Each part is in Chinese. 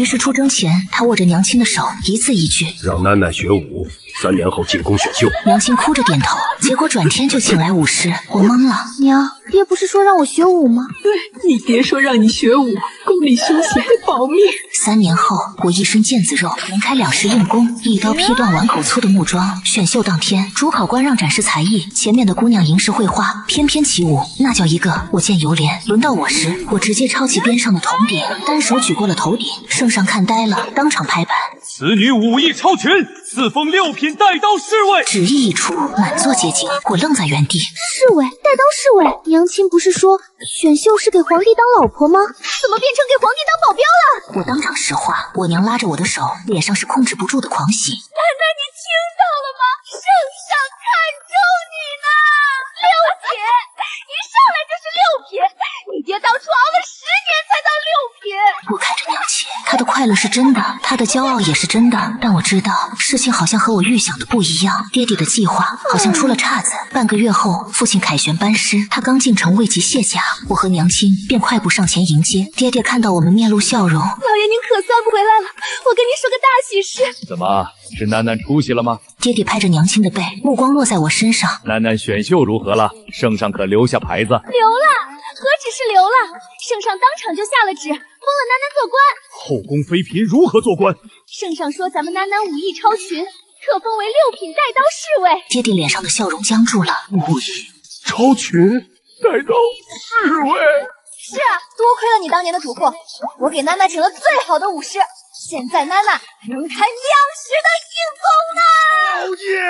于是出征前，他握着娘亲的手，一字一句：“让囡囡学武，3年后进宫选秀。”娘亲哭着点头，结果转天就请来武师，我懵了。娘，爹不是说让我学武吗？对，你爹说让你学武，宫里休息还保命。3年后，我一身腱子肉，连开2式硬功，一刀劈断碗口粗的木桩。选秀当天，主考官让展示才艺，前面的姑娘吟诗绘画，翩翩起舞，那叫一个我见犹怜。轮到我时，我直接抄起边上的铜鼎，单手举过了头顶。圣上看呆了，当场拍板：“此女武艺超群，赐封6品带刀侍卫。”旨意一出，满座皆惊，我愣在原地。侍卫，带刀侍卫，娘亲不是说选秀是给皇帝当老婆吗？怎么变成给皇帝当保镖了？我当场石化，我娘拉着我的手，脸上是控制不住的狂喜。奶奶，你听到了吗？圣上看中你呢，6品，一上来就是6品，你爹当初熬了10年才到6品。我看着娘亲，她的快乐是真的，她的骄傲也是真的，但我知道事情好像和我预想的不一样，爹爹的计划好像出了岔子。半个月后，父亲凯旋班师，他刚进城未及卸甲，我和娘亲便快步上前迎接。爹爹看到我们面露笑容：“老爷您可算回来了，我跟您说个大喜事。”怎么，是囡囡出息了吗？爹爹拍着娘亲的背，目光落在我身上：“囡囡选秀如何了？圣上可留下牌子？”留了，何止是留了，圣上当场就下了旨，封了囡囡做官。后宫妃嫔如何做官？圣上说咱们囡囡武艺超群，特封为6品带刀侍卫。爹爹脸上的笑容僵住了。武艺超群，带刀侍卫。是啊，多亏了你当年的嘱咐，我给囡囡请了最好的武师，现在囡囡能开2式的硬功呢。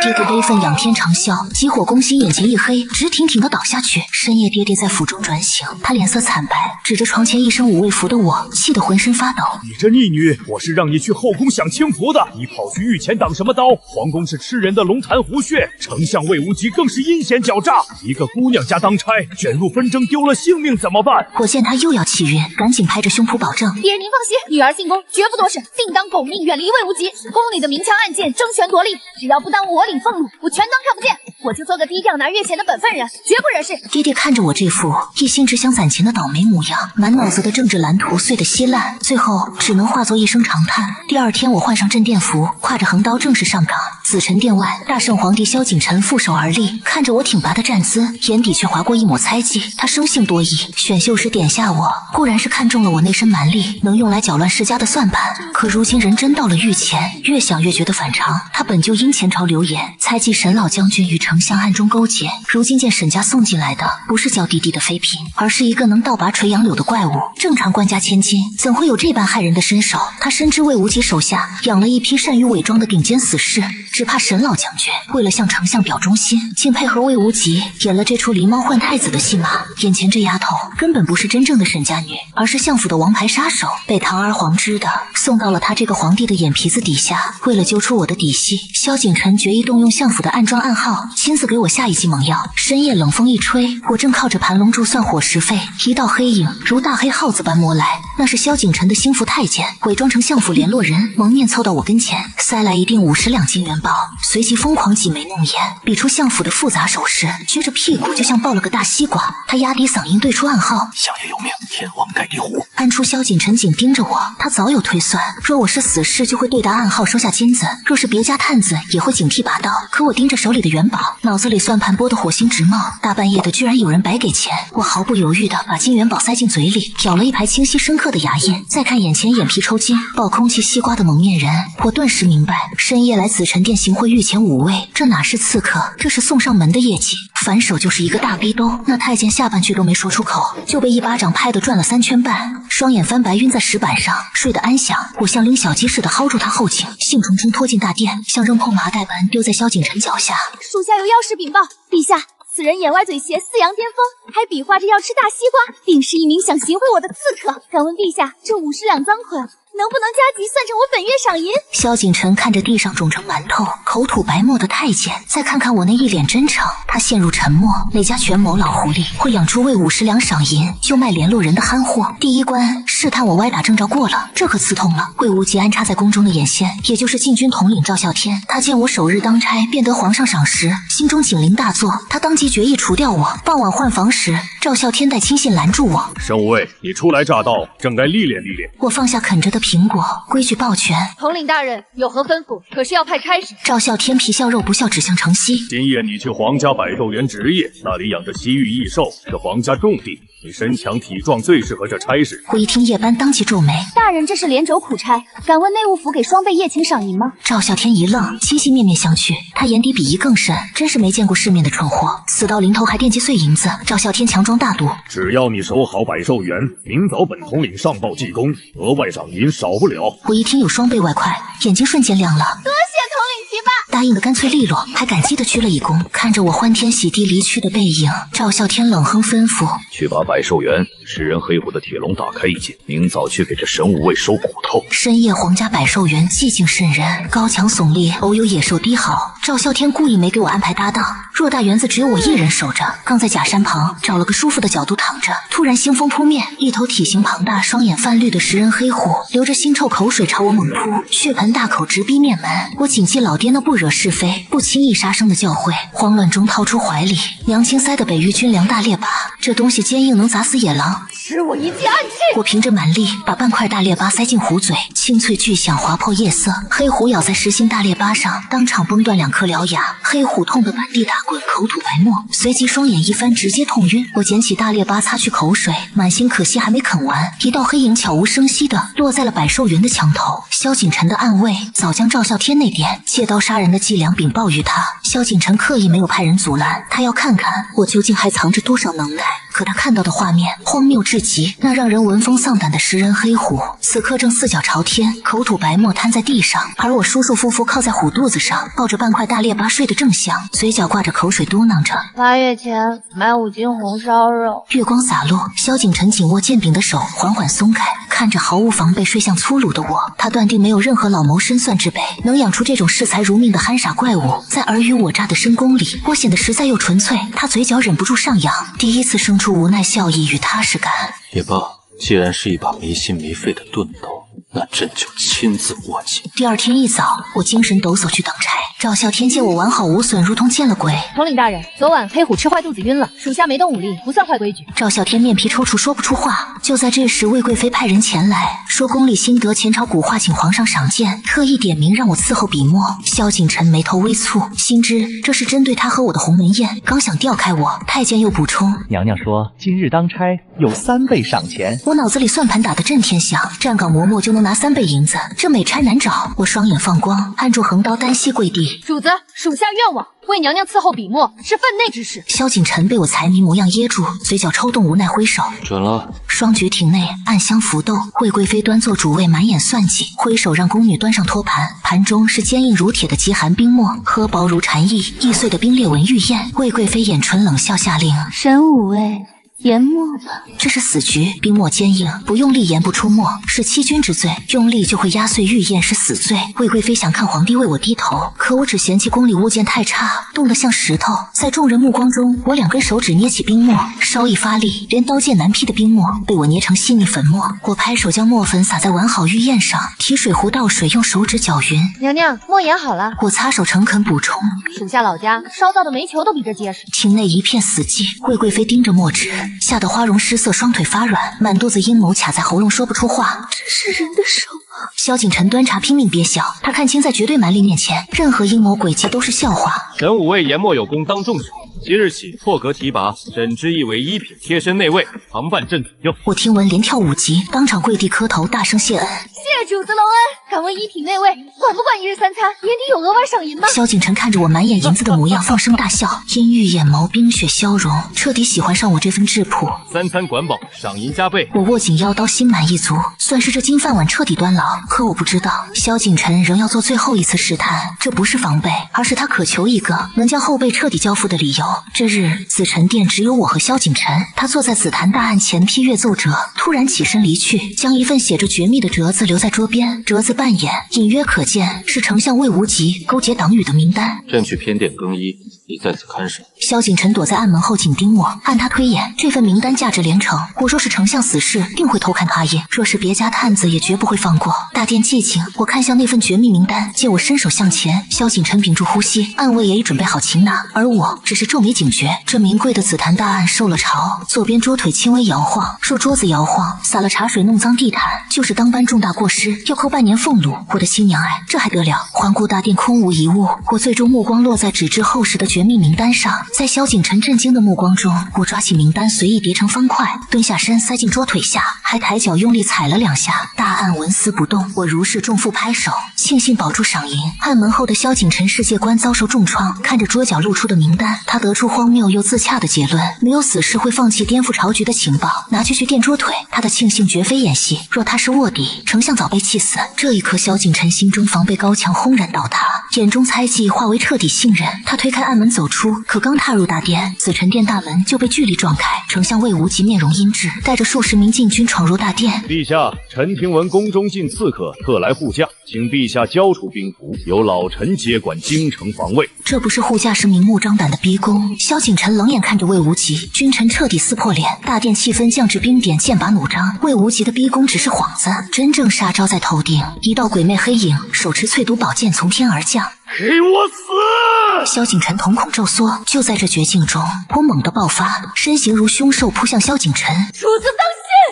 爹爹悲愤仰天长啸，急火攻心，眼前一黑，直挺挺地倒下去。深夜，爹爹在府中转醒，他脸色惨白，指着床前一身五味符的我，气得浑身发抖。你这逆女，我是让你去后宫享清福的，你跑去御前挡什么刀？皇宫是吃人的龙潭虎穴，丞相魏无极更是阴险狡诈，一个姑娘家当差，卷入纷争丢了性命怎么办？我见他又要气晕，赶紧拍着胸脯保证：爹您放心，女儿进宫绝不多事，定当狗命远离魏无极。宫里的明枪暗箭争权夺利，只要不耽误我领俸禄，我全当看不见。我就做个低调拿月钱的本分人，绝不惹事。爹爹看着我这副一心只想攒钱的倒霉模样，满脑子的政治蓝图碎得稀烂，最后只能化作一声长叹。第2天，我换上镇殿服，挎着横刀正式上岗。紫宸殿外，大圣皇帝萧景琛负手而立，看着我挺拔的站姿，眼底却划过一抹猜忌。他生性多疑，选秀时点下我，固然是看中了我那身蛮力，能用来搅乱世家的算盘，可如今人真到了御前，越想越觉得反常。他本就因前朝流言，猜忌沈老将军与丞相暗中勾结，如今见沈家送进来的不是娇滴滴的妃嫔，而是一个能倒拔垂杨柳的怪物。正常官家千金怎会有这般害人的身手？他深知魏无极手下养了一批善于伪装的顶尖死士，只怕沈老将军为了向丞相表忠心，竟配合魏无极演了这出狸猫换太子的戏码。眼前这丫头根本不是真正的沈家女，而是相府的王牌杀手，被堂而皇之的送到了他这个皇帝的眼皮子底下。为了揪出我的底细，萧景琛决意动用相府的暗桩暗号，亲自给我下一剂猛药。深夜冷风一吹，我正靠着盘龙柱算伙食费，一道黑影如大黑耗子般摸来，那是萧景琛的心腹太监，伪装成相府联络人，蒙面凑到我跟前，塞来一锭50两金元宝，随即疯狂挤眉弄眼，比出相府的复杂手势，撅着屁股就像抱了个大西瓜。他压低嗓音对出暗号：相爷有命，天王盖地虎。暗处萧景琛紧盯着我，他早有推算，若我是死士就会对答暗号收下金子，若是别家探子也会警惕拔刀。可我盯着手里的元宝，脑子里算盘拨得火星直冒，大半夜的居然有人白给钱。我毫不犹豫地把金元宝塞进嘴里，咬了一排清晰深刻的牙印，再看眼前眼皮抽筋爆空气西瓜的蒙面人，我顿时明白，深夜来紫宸殿行贿御前5位，这哪是刺客，这是送上门的业绩。反手就是一个大逼兜，那太监下半句都没说出口，就被一巴掌拍得转了3圈半，双眼翻白晕在石板上，睡得安详。我像拎小鸡似的薅住他后颈，兴冲冲拖进大殿，像扔破麻袋般丢在萧景琛脚下。属下有要事禀报，陛下，此人眼歪嘴斜，四羊巅峰，还比划着要吃大西瓜，定是一名想行贿我的刺客。敢问陛下，这50两赃款能不能加急算成我本月赏银？萧景琛看着地上肿成馒头、口吐白沫的太监，再看看我那一脸真诚，他陷入沉默。哪家权谋老狐狸会养出为50两赏银就卖联络人的憨货？第一关试探我歪打正着过了，这可刺痛了。魏无极安插在宫中的眼线，也就是禁军统领赵啸天，他见我首日当差便得皇上赏识，心中警铃大作，他当即决意除掉我。傍晚换房时，赵啸天带亲信拦住我：沈无畏，你初来乍到，正该历练历练。我放下啃着的苹果，规矩抱拳。统领大人有何吩咐？可是要派差使。赵啸天皮笑肉不笑，指向城西。今夜你去皇家百兽园值夜，那里养着西域异兽，是皇家重地。你身强体壮，最适合这差事。我一听夜班，当即皱眉。大人这是连轴苦差，敢问内务府给双倍夜勤赏银吗？赵啸天一愣，七夕面面相觑，他眼底鄙夷更甚，真是没见过世面的蠢货，死到临头还惦记碎银子。赵啸天强装大度，只要你守好百兽园，明早本统领上报记功，额外赏银少不了。我一听有双倍外快，眼睛瞬间亮了。多谢统领提拔，答应的干脆利落，还感激的鞠了一躬。看着我欢天喜地离去的背影，赵啸天冷哼吩咐：去把百兽园食人黑虎的铁笼打开一截，明早去给这神武卫收骨头。深夜皇家百兽园寂静渗人，高墙耸立，偶有野兽低嚎。赵啸天故意没给我安排搭档，偌大园子只有我一人守着，刚在假山旁找了个舒服的角度躺着，突然腥风扑面，一头体型庞大、双眼泛绿的食人黑虎流着腥臭口水朝我猛扑，血盆大口直逼面门。我谨记老爹那不惹是非、不轻易杀生的教诲，慌乱中掏出怀里娘亲塞的北域军粮大猎耙，这东西坚硬，能砸死野狼。吃我一记暗器！我凭着蛮力把半块大猎耙塞进虎嘴，清脆巨响划破夜色。黑虎咬在实心大猎耙上，当场崩断2颗獠牙。黑虎痛得满地打滚，口吐白沫，随即双眼一翻，直接痛晕。我捡起大猎耙擦去口水，满心可惜还没啃完，一道黑影悄无声息地落在了百兽园的墙头。萧景晨的暗卫早将赵啸天那点借刀杀人的伎俩禀报于他，萧景晨刻意没有派人阻拦，他要看看我究竟还藏着多少能耐。可他看到的画面荒谬至极，那让人闻风丧胆的食人黑虎此刻正四脚朝天，口吐白沫瘫在地上，而我舒舒服服靠在虎肚子上，抱着半块大猎耙睡得正香，嘴角挂着口水嘟囔着8月前买5斤红烧肉。月光洒落，萧景晨紧握剑柄的手缓缓松开，看着毫无防备睡相粗鲁的我，他断定没有任何老谋深算之辈能养出这种视财如命的憨傻怪物。在尔虞我诈的深宫里，我显得实在又纯粹，他嘴角忍不住上扬，第一次生出无奈笑意与踏实感。也罢，既然是一把没心没肺的钝刀，那朕就亲自握紧。第二天一早，我精神抖擞去等差。赵啸天见我完好无损，如同见了鬼。统领大人，昨晚黑虎吃坏肚子晕了，属下没动武力，不算坏规矩。赵啸天面皮抽搐，说不出话。就在这时，魏贵妃派人前来，说宫里新得前朝古画，请皇上赏鉴，特意点名让我伺候笔墨。萧景晨眉头微蹙，心知这是针对他和我的鸿门宴，刚想调开我，太监又补充：娘娘说今日当差有3倍赏钱。我脑子里算盘打得震天响，站岗磨墨就能拿3倍银子，这美差难找。我双眼放光，按住横刀单膝跪地。主子，属下愿往，为娘娘伺候笔墨是分内之事。萧景晨被我财迷模样噎住，嘴角抽动，无奈挥手。准了。双绝庭内暗香浮动，惠贵妃端坐主位，满眼算计，挥手让宫女端上托盘，盘中是坚硬如铁的极寒冰沫和薄如蝉翼易碎的冰裂纹玉燕。惠贵妃眼唇冷笑下令：神武卫研墨吧。这是死局，冰墨坚硬，不用力研不出墨，是欺君之罪，用力就会压碎玉燕，是死罪。惠贵妃想看皇帝为我低头，可我只嫌弃宫里物件太差，冻得像石头。在众人目光中，我2根手指捏起冰墨，稍一发力，连刀剑难劈的冰墨被我捏成细腻粉末。我拍手将墨粉撒在完好玉燕上，提水壶倒水，用手指搅匀。娘娘，墨研好了。我擦手诚恳补充，属下老家烧造的煤球都比这结实。庭内一片死寂，惠贵妃盯着墨汁，吓得花容失色，双腿发软，满肚子阴谋卡在喉咙，说不出话。这是人的手吗？萧景晨端茶拼命憋笑，他看清在绝对蛮力面前，任何阴谋诡计都是笑话。神武卫研墨有功，当重赏。即日起破格提拔，朕之意为1品贴身内卫，常伴朕左右。我听闻连跳5级，当场跪地磕头，大声谢恩。谢主子隆恩。敢问1品内卫管不管1日3餐？年底有额外赏银吗？萧景晨看着我满眼银子的模样，放声大笑，阴郁眼眸冰雪消融，彻底喜欢上我这份质朴。3餐管饱，赏银加倍。我握紧腰刀，心满意足，算是这金饭碗彻底端牢。可我不知道，萧景晨仍要做最后一次试探，这不是防备，而是他渴求一个能将后辈彻底交付的理由。这日紫宸殿只有我和萧景晨，他坐在紫檀大案前批阅奏折，突然起身离去，将一份写着绝密的折子留在桌边。折子半掩，隐约可见是丞相魏无极勾结党羽的名单。朕去偏殿更衣，你在此看守。萧景晨躲在暗门后紧盯我，按他推演，这份名单价值连城。我若是丞相死士，定会偷看他一；若是别家探子，也绝不会放过。大殿寂静，我看向那份绝密名单，见我伸手向前，萧景晨屏住呼吸，暗卫也已准备好擒拿，而我只是皱眉警觉。这名贵的紫檀大案受了潮，左边桌腿轻微摇晃，若桌子摇晃，洒了茶水弄脏地毯，就是当班重大过失，要扣半年俸禄。我的新娘哎，这还得了？环顾大殿空无一物，我最终目光落在纸质厚实的绝密名单上，在萧景晨震惊的目光中，我抓起名单随意叠成方块，蹲下身塞进桌腿下，还抬脚用力踩了2下。大案纹丝不动，我如释重负拍手，庆幸保住赏银。暗门后的萧景晨世界观遭受重创，看着桌角露出的名单，他得出荒谬又自洽的结论：没有死士会放弃颠覆朝局的情报，拿去垫桌腿。他的庆幸绝非演戏，若他是卧底，丞相早被气死。这一刻，萧景晨心中防备高墙轰然倒塌，眼中猜忌化为彻底信任。他推开暗门走出，可刚踏入大殿，紫宸殿大门就被巨力撞开。丞相魏无极面容阴鸷，带着数十名禁军闯入大殿。陛下，臣听闻宫中禁刺客特来护驾，请陛下交出兵符，由老臣接管京城防卫。这不是护驾，是明目张胆的逼宫。萧景晨冷眼看着魏无极，君臣彻底撕破脸，大殿气氛降至冰点，剑拔弩张。魏无极的逼宫只是幌子，真正杀招在头顶。一道鬼魅黑影，手持淬毒宝剑从天而降。给我死！萧景晨瞳孔骤缩，就在这绝境中，我猛地爆发，身形如凶兽扑向萧景晨。主子当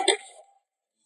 心！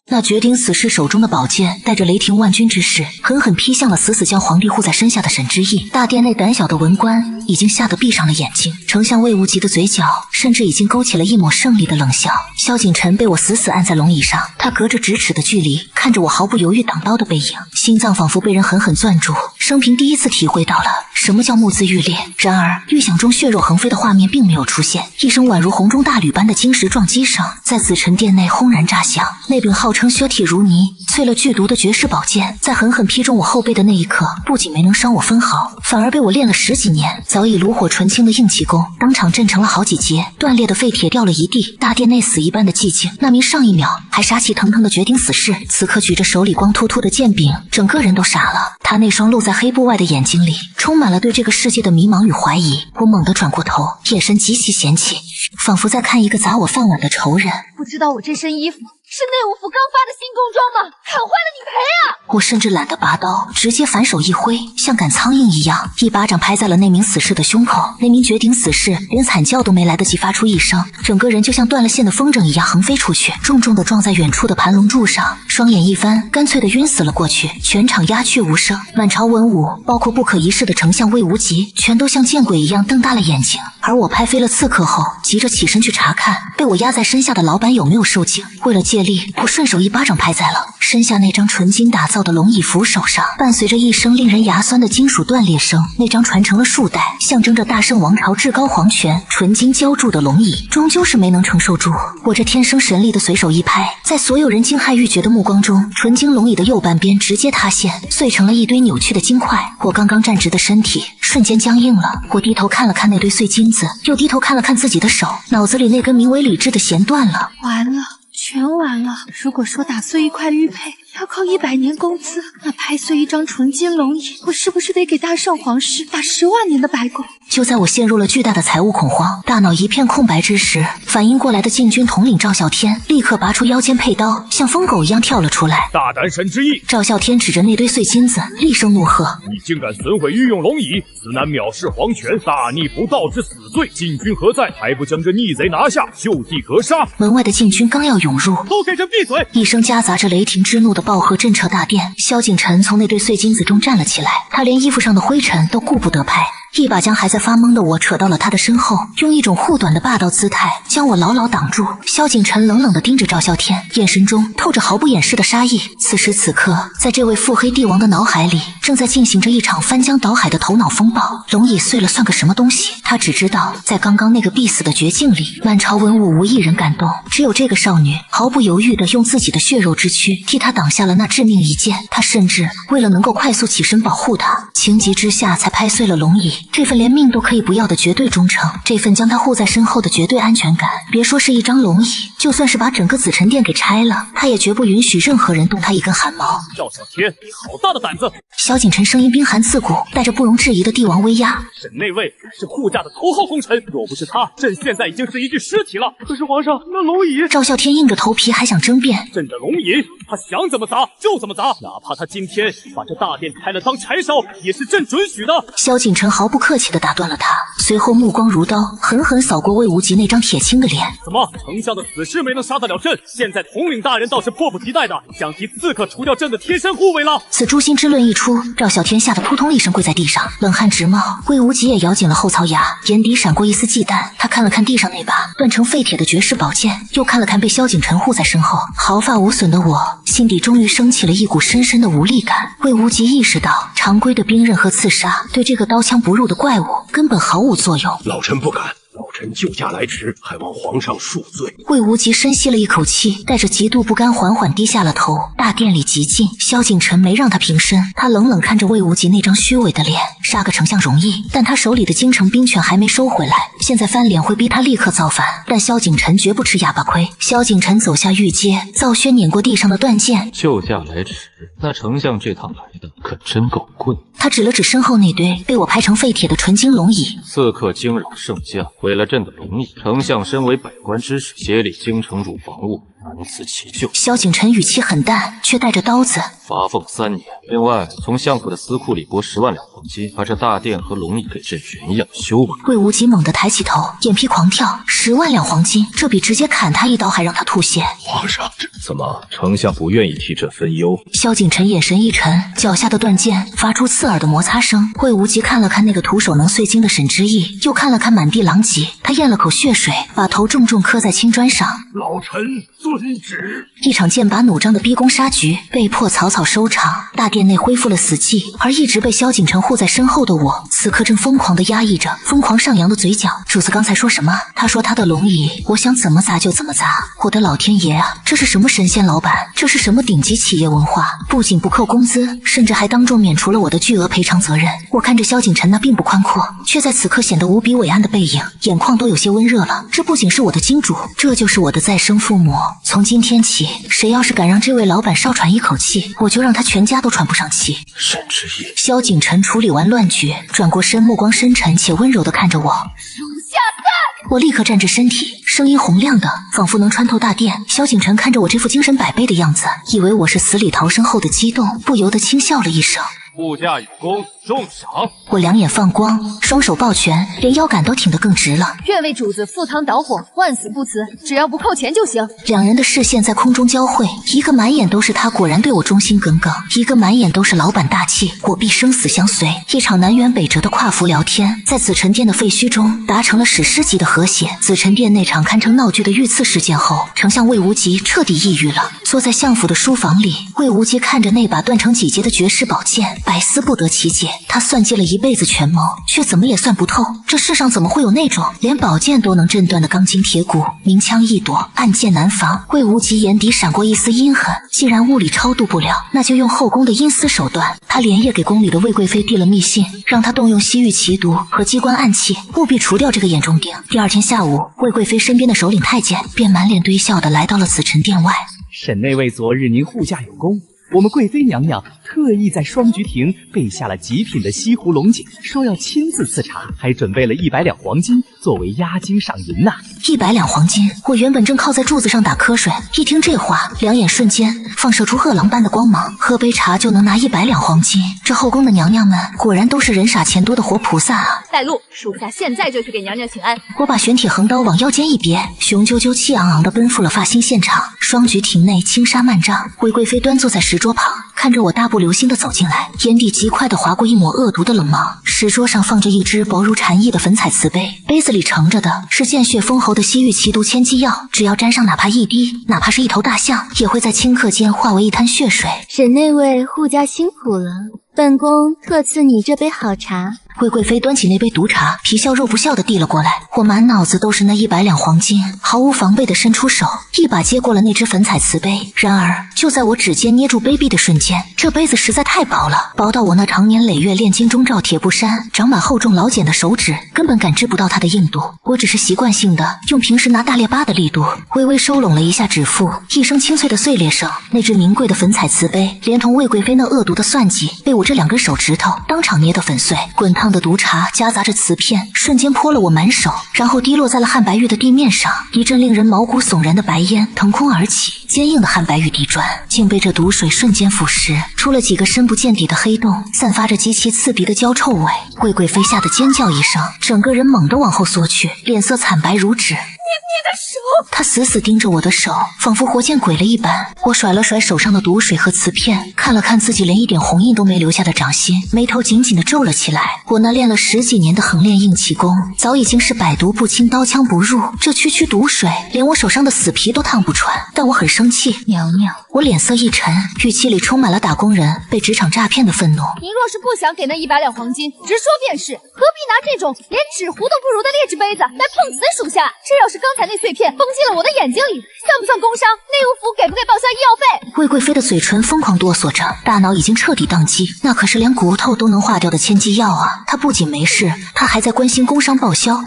那绝顶死士手中的宝剑带着雷霆万钧之势，狠狠劈向了死死将皇帝护在身下的沈之意。大殿内胆小的文官已经吓得闭上了眼睛，丞相魏无极的嘴角甚至已经勾起了一抹胜利的冷笑。萧景晨被我死死按在龙椅上，他隔着咫尺的距离看着我毫不犹豫挡刀的背影，心脏仿佛被人狠狠攥住，生平第一次体会到了什么叫目眦欲裂。然而预想中血肉横飞的画面并没有出现，一声宛如洪钟大吕般的金石撞击声在紫宸殿内轰然炸响。那柄号称削铁如泥、淬了剧毒的绝世宝剑，在狠狠劈中我后背的那一刻，不仅没能伤我分毫，反而被我练了10几年早已炉火纯青的硬气功当场震成了好几截，断裂的废铁掉了一地。大殿内死一般的寂静，那名上一秒还杀气腾腾的绝顶死士，此刻举着手里光秃秃的剑柄，整个人都傻了。他那双露在黑布外的眼睛里充满了对这个世界的迷茫与怀疑。我猛地转过头，眼神极其嫌弃，仿佛在看一个砸我饭碗的仇人。不知道我这身衣服是内务府刚发的新工装吗？砍坏了你赔啊！我甚至懒得拔刀，直接反手一挥，像赶苍蝇一样，一巴掌拍在了那名死士的胸口。那名绝顶死士连惨叫都没来得及发出一声，整个人就像断了线的风筝一样横飞出去，重重地撞在远处的盘龙柱上，双眼一翻，干脆地晕死了过去。全场鸦雀无声，满朝文武，包括不可一世的丞相魏无极，全都像见鬼一样瞪大了眼睛。而我拍飞了刺客后，急着起身去查看被我压在身下的老板有没有受惊。为了借力，我顺手一巴掌拍在了身下那张纯金打造的龙椅扶手上，伴随着一声令人牙酸的金属断裂声，那张传承了数代，象征着大圣王朝至高皇权、纯金浇铸的龙椅，终究是没能承受住。我这天生神力的随手一拍，在所有人惊骇欲绝的目光中，纯金龙椅的右半边直接塌陷，碎成了一堆扭曲的金块。我刚刚站直的身体瞬间僵硬了，我低头看了看那堆碎金子，又低头看了看自己的手，脑子里那根名为理智的弦断了。完了，全完了。如果说打碎一块玉佩要靠100年工资，那拍碎一张纯金龙椅，我是不是得给大圣皇室打10万年的白工？就在我陷入了巨大的财务恐慌，大脑一片空白之时，反应过来的禁军统领赵啸天立刻拔出腰间佩刀，像疯狗一样跳了出来。大胆沈之意！赵啸天指着那堆碎金子，厉声怒喝：你竟敢损毁御用龙椅，此乃藐视皇权、大逆不道之死罪！禁军何在？还不将这逆贼拿下，就地格杀！门外的禁军刚要涌入，都给朕闭嘴！一声夹杂着雷霆之怒的暴喝震彻大殿。萧景晨从那堆碎金子中站了起来，他连衣服上的灰尘都顾不得拍，一把将还在发懵的我扯到了他的身后，用一种护短的霸道姿态将我牢牢挡住。萧景晨冷冷地盯着赵啸天，眼神中透着毫不掩饰的杀意。此时此刻，在这位腹黑帝王的脑海里，正在进行着一场翻江倒海的头脑风暴。龙椅碎了算个什么东西？他只知道，在刚刚那个必死的绝境里，满朝文武无一人敢动，只有这个少女毫不犹豫地用自己的血肉之躯替他挡下了那致命一剑。他甚至为了能够快速起身保护他，情急之下才拍碎了龙椅，这份连命都可以不要的绝对忠诚，这份将他护在身后的绝对安全感。别说是一张龙椅，就算是把整个紫辰殿给拆了，他也绝不允许任何人动他一根汗毛。赵小天，你好大的胆子！萧景晨声音冰寒刺骨，带着不容置疑的帝王威压。沈内卫是护驾的头号功臣，若不是他，朕现在已经是一具尸体了。可是皇上，那龙椅……赵啸天硬着头皮还想争辩，朕的龙椅，他想怎么砸就怎么砸，哪怕他今天把这大殿拆了当柴烧，也是朕准许的。萧景晨毫不客气地打断了他，随后目光如刀，狠狠扫过魏无极那张铁青的脸。怎么，丞相的死尸没能杀得了朕？现在统领大人倒是迫不及待的想替刺客除掉朕的贴身护卫了。此诛心之论一出，赵啸天吓得扑通一声跪在地上，冷汗直冒。魏无极也咬紧了后槽牙，眼底闪过一丝忌惮。他看了看地上那把断成废铁的绝世宝剑，又看了看被萧景晨护在身后毫发无损的我，心底终于升起了一股深深的无力感。魏无极意识到，常规的兵刃和刺杀对这个刀枪不入的怪物根本毫无作用。老臣不敢。老臣救驾来迟，还望皇上恕罪。魏无极深吸了一口气，带着极度不甘缓缓低下了头。大殿里极静，萧景晨没让他平身，他冷冷看着魏无极那张虚伪的脸。杀个丞相容易，但他手里的京城兵权还没收回来，现在翻脸会逼他立刻造反。但萧景晨绝不吃哑巴亏。萧景晨走下御阶，赵轩碾过地上的断剑。救驾来迟，那丞相这趟来的可真够棍。他指了指身后那堆被我拍成废铁的纯金龙椅。刺客惊扰圣驾，毁了朕的龙椅。丞相身为百官之首，协理京城主防务，难辞其咎。萧景晨语气很淡，却带着刀子。罚俸3年。另外，从相府的司库里拨10万两黄金，把这大殿和龙椅给朕原样修了。魏无极猛地抬起头，眼皮狂跳，10万两黄金，这比直接砍他一刀还让他吐血。皇上，怎么丞相不愿意替朕分忧？萧景晨眼神一沉，脚下的断剑发出刺耳的摩擦声。魏无极看了看那个徒手能碎金的沈之意，又看了看满地狼藉，他咽了口血水，把头重重磕在青砖上。老臣遵旨。一场剑拔弩张的逼宫杀局被迫草草收场，大殿内恢复了死寂，而一直被萧景晨护在身后的我，此刻正疯狂地压抑着疯狂上扬的嘴角。主子刚才说什么？他说他的龙椅，我想怎么砸就怎么砸。我的老天爷啊，这是什么神仙老板？这是什么顶级企业文化？不仅不扣工资，甚至还当众免除了我的巨额赔偿责任。我看着萧景晨那并不宽阔，却在此刻显得无比伟岸的背影，眼眶都有些温热了。这不仅是我的金主，这就是我的再生父母。从今天起，谁要是敢让这位老板少喘一口气，我就让他全家都喘不上气。沈之意。萧景晨处理完乱局，转过身，目光深沉且温柔地看着我。属下在。我立刻站直身体，声音洪亮的仿佛能穿透大殿。萧景晨看着我这副精神百倍的样子，以为我是死里逃生后的激动，不由得轻笑了一声。护驾有功，重赏。我两眼放光，双手抱拳，连腰杆都挺得更直了。愿为主子赴汤蹈火，万死不辞，只要不扣钱就行。两人的视线在空中交汇，一个满眼都是他果然对我忠心耿耿，一个满眼都是老板大气，我必生死相随。一场南辕北辙的跨服聊天，在紫辰殿的废墟中达成了史诗级的和谐。紫辰殿那场堪称闹剧的遇刺事件后，丞相魏无极彻底抑郁了。坐在相府的书房里，魏无极看着那把断成几节的绝世宝剑，百思不得其解。他算计了一辈子权谋，却怎么也算不透，这世上怎么会有那种连宝剑都能震断的钢筋铁骨？明枪易躲，暗箭难防。魏无极眼底闪过一丝阴狠，既然物理超度不了，那就用后宫的阴私手段。他连夜给宫里的魏贵妃递了密信，让她动用西域奇毒和机关暗器，务必除掉这个眼中钉。第二天下午，魏贵妃身边的首领太监便满脸堆笑的来到了紫辰殿外。沈内卫，昨日您护驾有功，我们贵妃娘娘特意在双菊亭备下了极品的西湖龙井，说要亲自赐茶，还准备了100两黄金作为押金赏银呐。100两黄金！我原本正靠在柱子上打瞌睡，一听这话，两眼瞬间放射出饿狼般的光芒。喝杯茶就能拿100两黄金，这后宫的娘娘们果然都是人傻钱多的活菩萨啊！带路，属下现在就去给娘娘请安。我把玄铁横刀往腰间一别，雄赳赳气昂昂地奔赴了发型现场。双菊亭内轻纱漫帐，魏贵妃端坐在石桌旁，看着我大步流星地走进来，眼底极快地划过一抹恶毒的冷芒。石桌上放着一只薄如蝉翼的粉彩瓷杯，杯子里盛着的是见血封喉的西域奇毒千机药，只要沾上哪怕一滴，哪怕是一头大象，也会在顷刻间化为一滩血水。沈内卫护驾辛苦了，本宫特赐你这杯好茶。魏贵妃端起那杯毒茶，皮笑肉不笑地递了过来，我满脑子都是那100两黄金，毫无防备地伸出手，一把接过了那只粉彩瓷杯。然而，就在我指尖捏住杯壁的瞬间，这杯子实在太薄了，薄到我那常年累月炼金中照铁布衫、长满厚重老茧的手指根本感知不到它的硬度。我只是习惯性的用平时拿大猎巴的力度，微微收拢了一下指腹，一声清脆的碎裂声，那只名贵的粉彩瓷杯，连同魏贵妃那恶毒的算计，被我这2根手指头当场捏得粉碎。滚烫的毒茶夹杂着瓷片，瞬间泼了我满手，然后滴落在了汉白玉的地面上，一阵令人毛骨悚然的白烟腾空而起，坚硬的汉白玉地砖竟被这毒水瞬间腐蚀，出了几个深不见底的黑洞，散发着极其刺鼻的焦臭味。魏贵妃吓得尖叫一声，整个人猛地往后缩去，脸色惨白如纸。你的手！他死死盯着我的手，仿佛活见鬼了一般。我甩了甩手上的毒水和瓷片，看了看自己连一点红印都没留下的掌心，眉头紧紧地皱了起来。我那练了10几年的横练硬气功，早已经是百毒不侵，刀枪不入。这区区毒水，连我手上的死皮都烫不穿。但我很生气，娘娘，我脸色一沉，语气里充满了打工人被职场诈骗的愤怒。您若是不想给那100两黄金，直说便是，何必拿这种连纸糊都不如的劣质杯子来碰瓷属下？这要是刚才那碎片崩进了我的眼睛里，算不算工伤？内务府给不给报销医药费？魏贵妃的嘴唇疯狂哆嗦着，大脑已经彻底宕机。那可是连骨头都能化掉的千机药啊！她不仅没事，她还在关心工伤报销。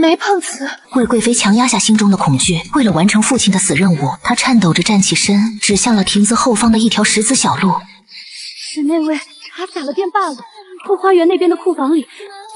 没碰瓷。魏贵妃强压下心中的恐惧，为了完成父亲的死任务，她颤抖着站起身，指向了亭子后方的一条石子小路。是那位查洒了便罢了，后花园那边的库房里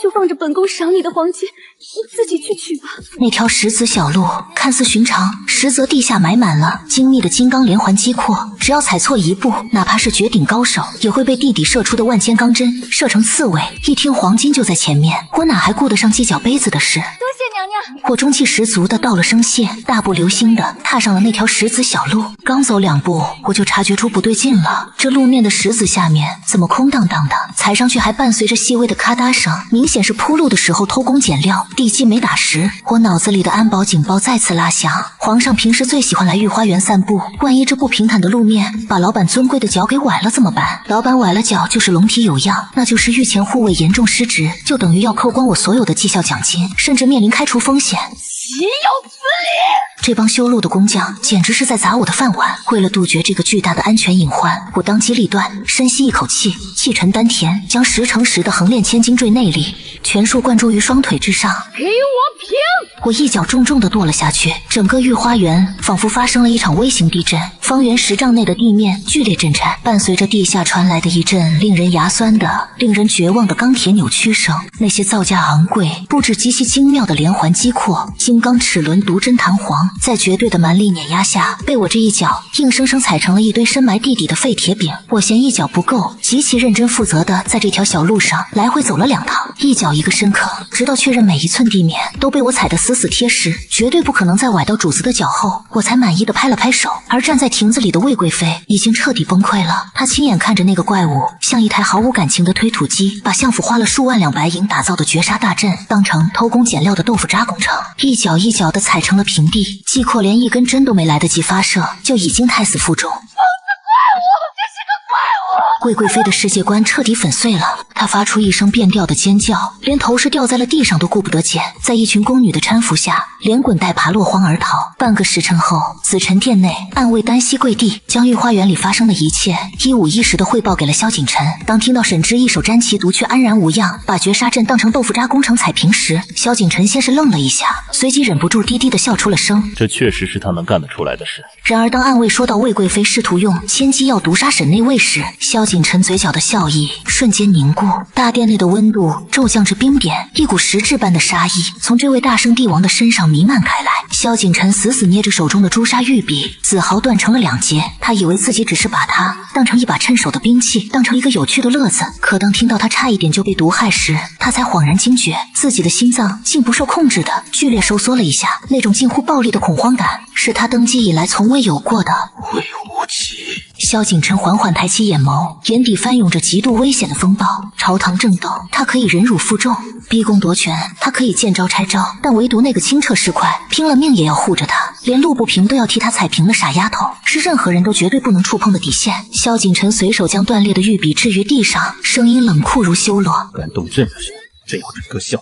就放着本宫赏你的黄金，你自己去取吧。那条石子小路看似寻常，实则地下埋满了精密的金刚连环击阔，只要踩错一步，哪怕是绝顶高手，也会被地底射出的万千钢针射成刺猬。一听黄金就在前面，我哪还顾得上计较杯子的事？多谢娘娘。我中气十足的道了声谢，大步流星的踏上了那条石子小路。刚走2步，我就察觉出不对劲了，这路面的石子下面怎么空荡荡的，踩上去还伴随着细微的咔嗒声，明显是铺路的时候偷工减料，地基没打实。我脑子里的安保警报再次拉响，皇上平时最喜欢来御花园散步，万一这不平坦的路面把老板尊贵的脚给崴了怎么办？老板崴了脚就是龙体有恙，那就是御前护卫严重失职，就等于要扣光我所有的绩效奖金，甚至面临开除风险。岂有此理！这帮修路的工匠简直是在砸我的饭碗。为了杜绝这个巨大的安全隐患，我当机立断，深吸一口气，气沉丹田，将10×10的横练千斤坠内力全数灌注于双腿之上。给我平！我一脚重重地跺了下去，整个御花园仿佛发生了一场微型地震，方圆10丈内的地面剧烈震颤，伴随着地下传来的一阵令人牙酸的、令人绝望的钢铁扭曲声。那些造价昂贵、布置极其精妙的连环击阔、金刚齿轮、毒针弹簧，在绝对的蛮力碾压下，被我这一脚硬生生踩成了一堆深埋地底的废铁饼。我嫌一脚不够，极其认真负责的在这条小路上来回走了2趟，一脚一个深坑，直到确认每一寸地面都被我踩得死死贴实，绝对不可能再崴到主子的脚后，我才满意的拍了拍手。而站在亭子里的魏贵妃已经彻底崩溃了，她亲眼看着那个怪物像一台毫无感情的推土机，把相府花了数万两白银打造的绝杀大阵当成偷工减料的豆腐渣工程，一脚一脚的踩成了平地。季阔连一根针都没来得及发射，就已经胎死腹中。魏贵妃的世界观彻底粉碎了，她发出一声变调的尖叫，连头是掉在了地上都顾不得捡，在一群宫女的搀扶下，连滚带爬落荒而逃。半个时辰后，紫宸殿内，暗卫单膝跪地，将御花园里发生的一切一五一十的汇报给了萧景琛。当听到沈之一手沾其毒却安然无恙，把绝杀阵当成豆腐渣工程踩平时，萧景琛先是愣了一下，随即忍不住低低的笑出了声。这确实是他能干得出来的事。然而当暗卫说到魏贵妃试图用千机药毒杀沈内卫时，萧景琛嘴角的笑意瞬间凝固，大殿内的温度骤降至冰点，一股实质般的杀意从这位大圣帝王的身上弥漫开来。萧景琛死死捏着手中的朱砂玉笔，子毫断成了2截。他以为自己只是把它当成一把趁手的兵器，当成一个有趣的乐子，可当听到他差一点就被毒害时，他才恍然惊觉自己的心脏竟不受控制的剧烈收缩了一下，那种近乎暴力的恐慌感是他登基以来从未有过的。魏无极。萧景琛缓缓抬起眼眸，眼底翻涌着极度危险的风暴。朝堂正斗，他可以忍辱负重；逼宫夺权，他可以见招拆招。但唯独那个清澈尸块，拼了命也要护着他，连陆不平都要替他踩平的傻丫头，是任何人都绝对不能触碰的底线。萧景琛随手将断裂的玉笔置于地上，声音冷酷如修罗：敢动朕的人，朕要整个校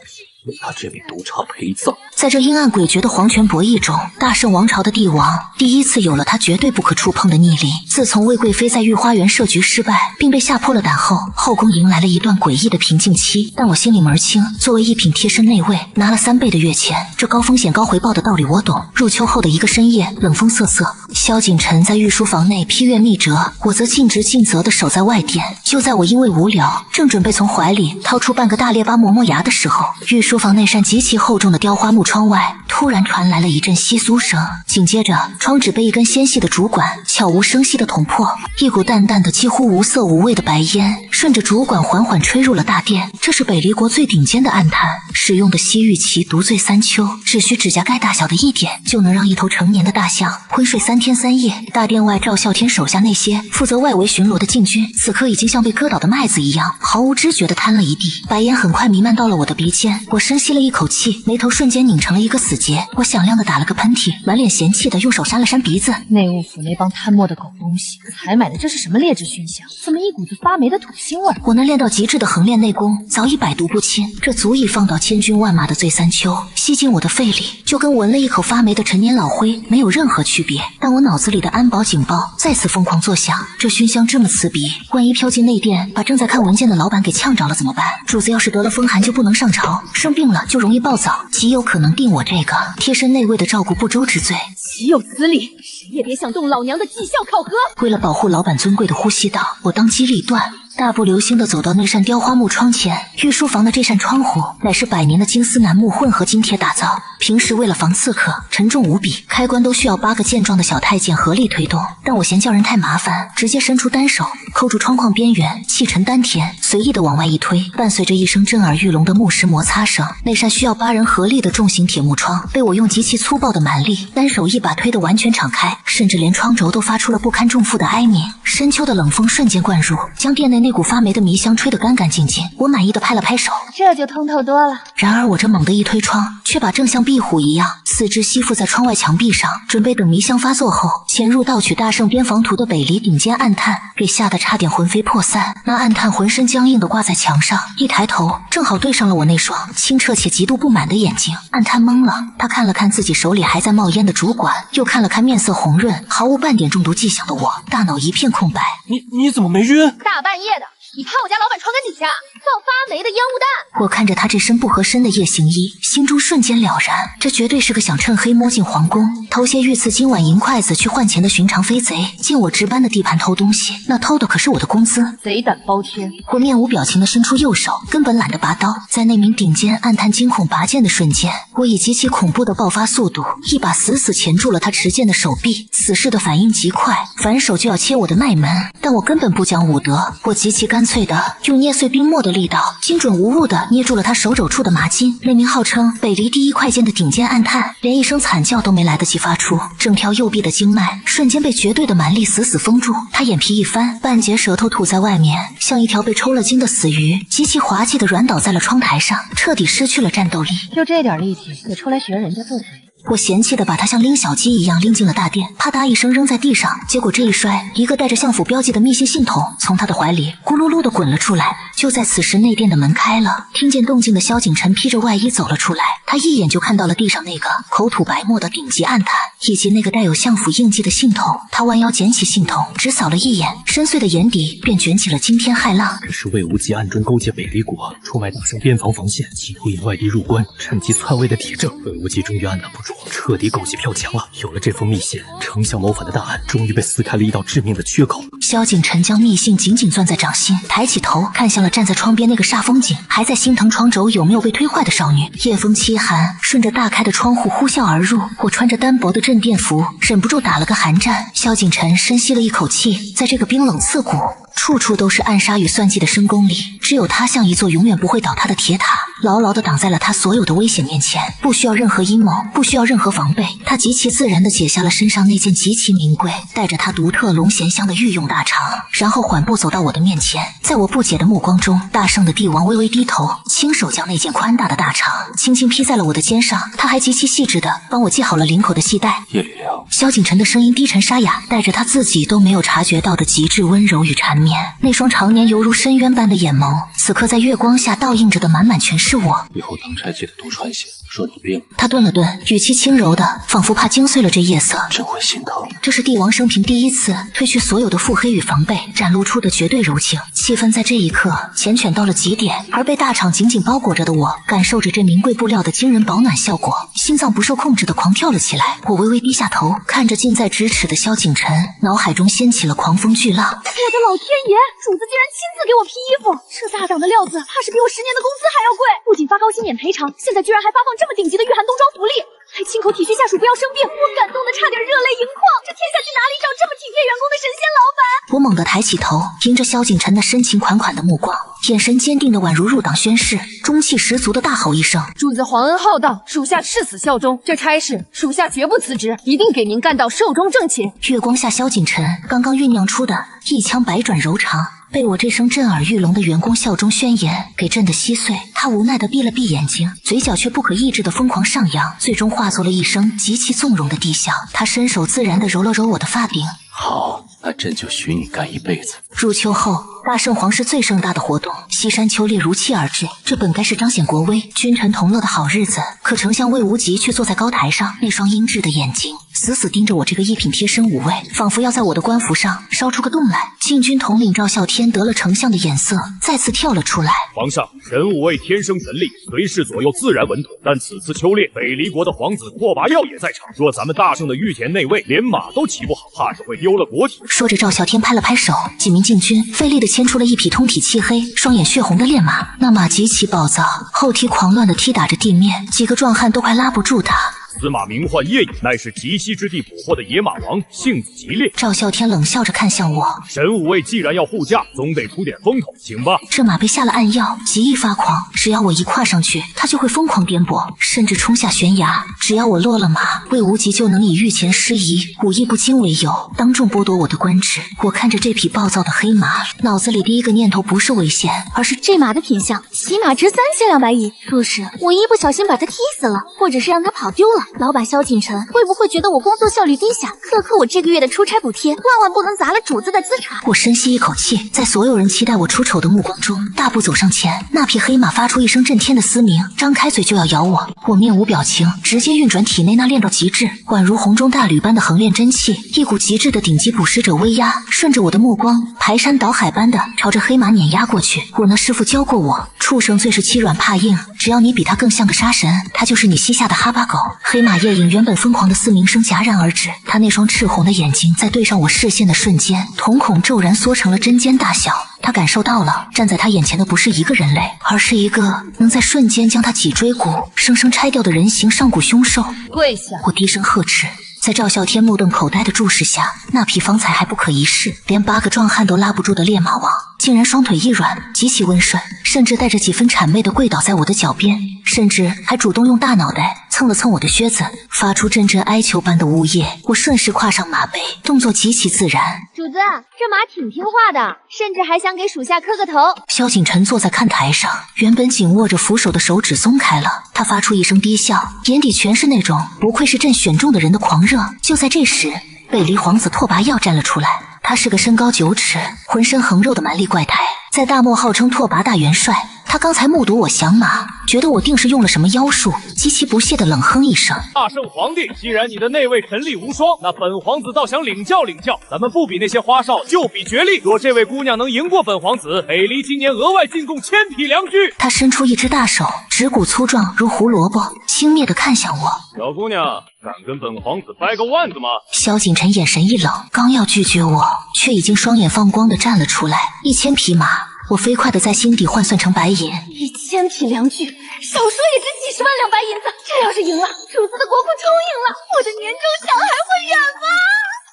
为他这柄毒叉陪葬。在这阴暗诡谲的皇权博弈中，大圣王朝的帝王第一次有了他绝对不可触碰的逆鳞。自从魏贵妃在御花园设局失败，并被吓破了胆后，后宫迎来了一段诡异的平静期。但我心里门儿清，作为一品贴身内卫，拿了3倍的月钱，这高风险高回报的道理我懂。入秋后的一个深夜，冷风瑟瑟，萧景晨在御书房内批阅密折，我则尽职尽责地守在外殿。就在我因为无聊，正准备从怀里掏出半个大列巴磨磨牙的时候，御书房那扇极其厚重的雕花木窗外突然传来了一阵窸窣声，紧接着窗纸被一根纤细的竹管悄无声息地捅破，一股淡淡的几乎无色无味的白烟顺着竹管缓缓吹入了大殿。这是北离国最顶尖的暗炭，使用的西域奇毒醉三秋，只需指甲盖大小的一点，就能让一头成年的大象昏睡3天3夜。大殿外赵啸天手下那些负责外围巡逻的禁军，此刻已经像被割倒的麦子一样毫无知觉地瘫了一地。白烟很快弥漫到了我的鼻尖，我深吸了一口气，眉头瞬间拧成了一个死结。我响亮地打了个喷嚏，满脸嫌弃地用手扇了扇鼻子。内务府那帮贪墨的狗东西，采买的这是什么劣质熏香？怎么一股子发霉的土腥味？我那练到极致的横练内功早已百毒不侵，这足以放倒千军万马的醉三秋，吸进我的肺里，就跟闻了一口发霉的陈年老灰没有任何区别。但我脑子里的安保警报再次疯狂作响，这熏香这么刺鼻，万一飘进内殿，把正在看文件的老板给呛着了怎么办？主子要是得了风寒就不能上朝，生病了就容易暴躁，极有可能定我这个贴身内卫的照顾不周之罪。岂有此理！谁也别想动老娘的绩效考核！为了保护老板尊贵的呼吸道，我当机立断，大步流星地走到那扇雕花木窗前。御书房的这扇窗户乃是100年的金丝楠木混合金铁打造，平时为了防刺客，沉重无比，开关都需要8个健壮的小太监合力推动。但我嫌叫人太麻烦，直接伸出单手扣住窗框边缘，气沉丹田，随意地往外一推，伴随着一声震耳欲聋的木石摩擦声，那扇需要8人合力的重型铁木窗被我用极其粗暴的蛮力单手一把推得完全敞开，甚至连窗轴都发出了不堪重负的哀鸣。深秋的冷风瞬间灌入，将殿内那股发霉的迷香吹得干干净净。我满意的拍了拍手，这就通透多了。然而我这猛地一推窗，却把正像壁虎一样四肢吸附在窗外墙壁上，准备等迷香发作后潜入盗取大圣边防图的北离顶尖暗探给吓得差点魂飞魄散。那暗探浑身僵硬地挂在墙上，一抬头正好对上了我那双清澈且极度不满的眼睛。暗探懵了，他看了看自己手里还在冒烟的竹管，又看了看面色红润毫无半点中毒迹象的我，大脑一片空白。你怎么没晕？大半夜的，你怕我家老板传个几下，放发霉的烟雾弹？我看着他这身不合身的夜行衣，心中瞬间了然，这绝对是个想趁黑摸进皇宫，偷些御赐今晚银筷子去换钱的寻常飞贼。进我值班的地盘偷东西，那偷的可是我的工资。贼胆包天！我面无表情地伸出右手，根本懒得拔刀。在那名顶尖暗探惊恐拔剑的瞬间，我以极其恐怖的爆发速度，一把死死钳住了他持剑的手臂。此事的反应极快，反手就要切我的脉门，但我根本不讲武德，我极其干脆的用捏碎冰沫的力道，精准无误的捏住了他手肘处的麻筋。那名号称北离第一快剑的顶尖暗探，连一声惨叫都没来得及发出，整条右臂的经脉瞬间被绝对的蛮力死死封住。他眼皮一翻，半截舌头吐在外面，像一条被抽了筋的死鱼，极其滑稽的软倒在了窗台上，彻底失去了战斗力。就这点力气也出来学人家做贼？我嫌弃的把他像拎小鸡一样拎进了大殿，啪嗒一声扔在地上，结果这一摔，一个带着相府标记的密信信筒从他的怀里咕噜噜的滚了出来。就在此时，内殿的门开了，听见动静的萧景晨披着外衣走了出来，他一眼就看到了地上那个口吐白沫的顶级暗探，以及那个带有相府印记的信筒。他弯腰捡起信筒，只扫了一眼，深邃的眼底便卷起了惊天骇浪。这是魏无极暗中勾结北离国，出卖大圣边防防线，企图引外敌入关，趁机篡位的铁证。魏无极终于按捺不住，彻底狗急跳墙了。有了这封密信，丞相谋反的大案终于被撕开了一道致命的缺口。萧景晨将密信紧紧攥在掌心，抬起头看向了站在窗边那个煞风景，还在心疼窗轴有没有被推坏的少女。夜风凄寒，顺着大开的窗户呼啸而入。我穿着单薄的镇殿服，忍不住打了个寒战。萧景晨深吸了一口气，在这个冰冷刺骨、处处都是暗杀与算计的深宫里，只有他像一座永远不会倒塌的铁塔，牢牢地挡在了他所有的危险面前。不需要任何阴谋，不需要任何防备，他极其自然地解下了身上那件极其名贵、带着他独特龙涎香的御用大氅，然后缓步走到我的面前。在我不解的目光中，大圣的帝王微微低头，亲手将那件宽大的大氅轻轻披在了我的肩上。他还极其细致地帮我系好了领口的系带。叶离良，萧景晨的声音低沉沙哑，带着他自己都没有察觉到的极致温柔与缠绵。那双常年犹如深渊般的眼眸此刻在月光下倒映着的满满全是我。以后当差记得多穿些。说你病了。他顿了顿，语气轻柔的，仿佛怕惊碎了这夜色。真会心疼。这是帝王生平第一次褪去所有的腹黑与防备，展露出的绝对柔情。气氛在这一刻缱绻到了极点，而被大场紧紧包裹着的我，感受着这名贵布料的惊人保暖效果，心脏不受控制的狂跳了起来。我微微低下头，看着近在咫尺的萧景晨，脑海中掀起了狂风巨浪。我的老天爷，主子竟然亲自给我披衣服，这大档的料子怕是比我10年的工资还要贵。不仅发高薪免赔偿，现在居然还发放这么顶级的御寒冬装福利，还亲口体恤下属不要生病，我感动的差点热泪盈眶。这天下去哪里找这么体贴员工的神仙老板？我猛地抬起头，迎着萧景晨那深情款款的目光，眼神坚定的宛如入党宣誓，中气十足的大吼一声：主子皇恩浩荡，属下誓死效忠，这差事属下绝不辞职，一定给您干到寿终正寝。月光下，萧景晨刚刚酝酿出的一腔百转柔肠，被我这声震耳欲聋的员工效忠宣言给震得稀碎。他无奈地闭了闭眼睛，嘴角却不可抑制地疯狂上扬，最终化作了一声极其纵容的低笑。他伸手自然地揉了揉我的发柄。好，那朕就许你干一辈子。入秋后，大圣皇室最盛大的活动西山秋猎如期而至，这本该是彰显国威、君臣同乐的好日子，可丞相魏无极却坐在高台上，那双阴鸷的眼睛死死盯着我这个一品贴身武卫，仿佛要在我的官服上烧出个洞来。禁军统领赵啸天得了丞相的眼色，再次跳了出来。皇上，神武卫天生神力，随侍左右自然稳妥，但此次秋猎，北离国的皇子拓跋耀也在场，若咱们大圣的御前内卫连马都骑不好，怕是会丢了国体。说着，赵啸天拍了拍手，几名禁军费力地牵出了一匹通体漆黑、双眼血红的烈马。那马极其暴躁，后蹄狂乱地踢打着地面，几个壮汉都快拉不住他。此马名唤夜影，乃是极西之地捕获的野马王，性子极烈。赵啸天冷笑着看向我，神武卫既然要护驾，总得出点风头，请吧。这马被下了暗药，极易发狂，只要我一跨上去，它就会疯狂颠簸，甚至冲下悬崖。只要我落了马，魏无极就能以御前失仪、武艺不精为由，当众剥夺我的官职。我看着这匹暴躁的黑马，脑子里第一个念头不是危险，而是这马的品相起码值3200亿。若是我一不小心把它踢死了，或者是让它跑丢了，老板萧景晨会不会觉得我工作效率低下，克扣我这个月的出差补贴？万万不能砸了主子的资产。我深吸一口气，在所有人期待我出丑的目光中，大步走上前。那匹黑马发出一声震天的嘶鸣，张开嘴就要咬我。我面无表情，直接运转体内那练到极致，宛如洪中大吕般的横练真气，一股极致的顶级捕食者威压，顺着我的目光排山倒海般的朝着黑马碾压过去。我那师傅教过我，畜生最是欺软怕硬，只要你比他更像个杀神，他就是你膝下的哈巴狗。黑马夜影原本疯狂的嘶鸣声戛然而止，他那双赤红的眼睛在对上我视线的瞬间，瞳孔骤然缩成了针尖大小。他感受到了，站在他眼前的不是一个人类，而是一个能在瞬间将他脊椎骨生生拆掉的人形上古凶兽。跪下！我低声呵斥。在赵啸天目瞪口呆的注视下，那匹方才还不可一世，连8个壮汉都拉不住的烈马王，竟然双腿一软，极其温顺，甚至带着几分谄媚的跪倒在我的脚边，甚至还主动用大脑袋蹭了蹭我的靴子，发出阵阵哀求般的呜咽。我顺势跨上马背，动作极其自然。主子，这马挺听话的，甚至还想给属下磕个头。萧景晨坐在看台上，原本紧握着扶手的手指松开了，他发出一声低笑，眼底全是那种不愧是朕选中的人的狂热。就在这时，北离皇子拓跋耀站了出来。他是个身高9尺、浑身横肉的蛮力怪胎，在大漠号称拓跋大元帅。他刚才目睹我降马，觉得我定是用了什么妖术，极其不屑地冷哼一声：大圣皇帝，既然你的内卫神力无双，那本皇子倒想领教领教。咱们不比那些花哨，就比绝力。若这位姑娘能赢过本皇子，北离今年额外进贡1000匹良驹。他伸出一只大手，指骨粗壮如胡萝卜，轻蔑地看向我：小姑娘，敢跟本皇子掰个腕子吗？萧景晨眼神一冷，刚要拒绝我，却已经双眼放光地站了出来。1000匹马，我飞快地在心底换算成白银，1000匹良驹，少说也值几10万两白银子。这要是赢了，主子的国库充盈了，我的年终奖还会远吗？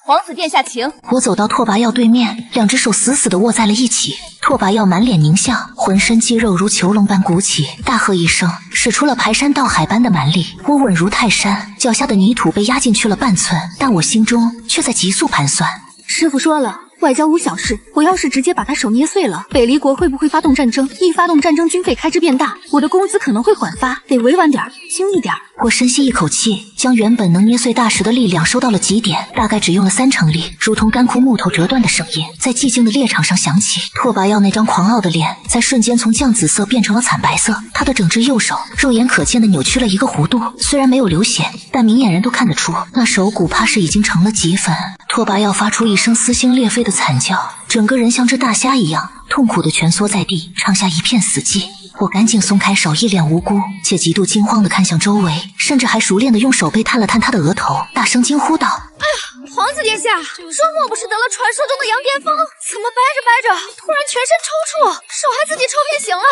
皇子殿下请。我走到拓跋耀对面，两只手死死地握在了一起。拓跋耀满脸狞笑，浑身肌肉如囚笼般鼓起，大喝一声，使出了排山倒海般的蛮力。我稳如泰山，脚下的泥土被压进去了半寸，但我心中却在急速盘算。师傅说了，外交无小事，我要是直接把他手捏碎了，北离国会不会发动战争？一发动战争，军费开支变大，我的工资可能会缓发，得委婉点，轻一点。我深吸一口气，将原本能捏碎大石的力量收到了极点，大概只用了30%力，如同干枯木头折断的声音在寂静的猎场上响起。拓跋耀那张狂傲的脸在瞬间从酱紫色变成了惨白色，他的整只右手肉眼可见的扭曲了一个弧度，虽然没有流血，但明眼人都看得出那手骨怕是已经成了齑粉。拓跋耀发出一声撕心裂肺的惨叫，整个人像只大虾一样痛苦地蜷缩在地，唱下一片死寂。我赶紧松开手，一脸无辜且极度惊慌地看向周围，甚至还熟练地用手背探了探他的额头，大声惊呼道：“哎呀，皇子殿下，这莫不是得了传说中的羊癫疯？怎么掰着掰着，突然全身抽搐，手还自己抽变形了？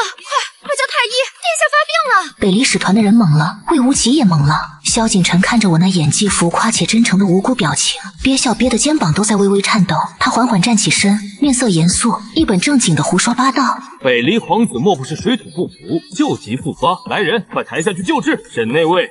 快叫太医，殿下发病了！”北离使团的人懵了，魏无极也懵了。萧景晨看着我那演技浮夸且真诚的无辜表情，憋笑憋得肩膀都在微微颤抖。他缓缓站起身，面色严肃，一本正经地胡说八道：“北离皇子莫不是水土不服，旧疾复发？来人，快抬下去救治！沈内卫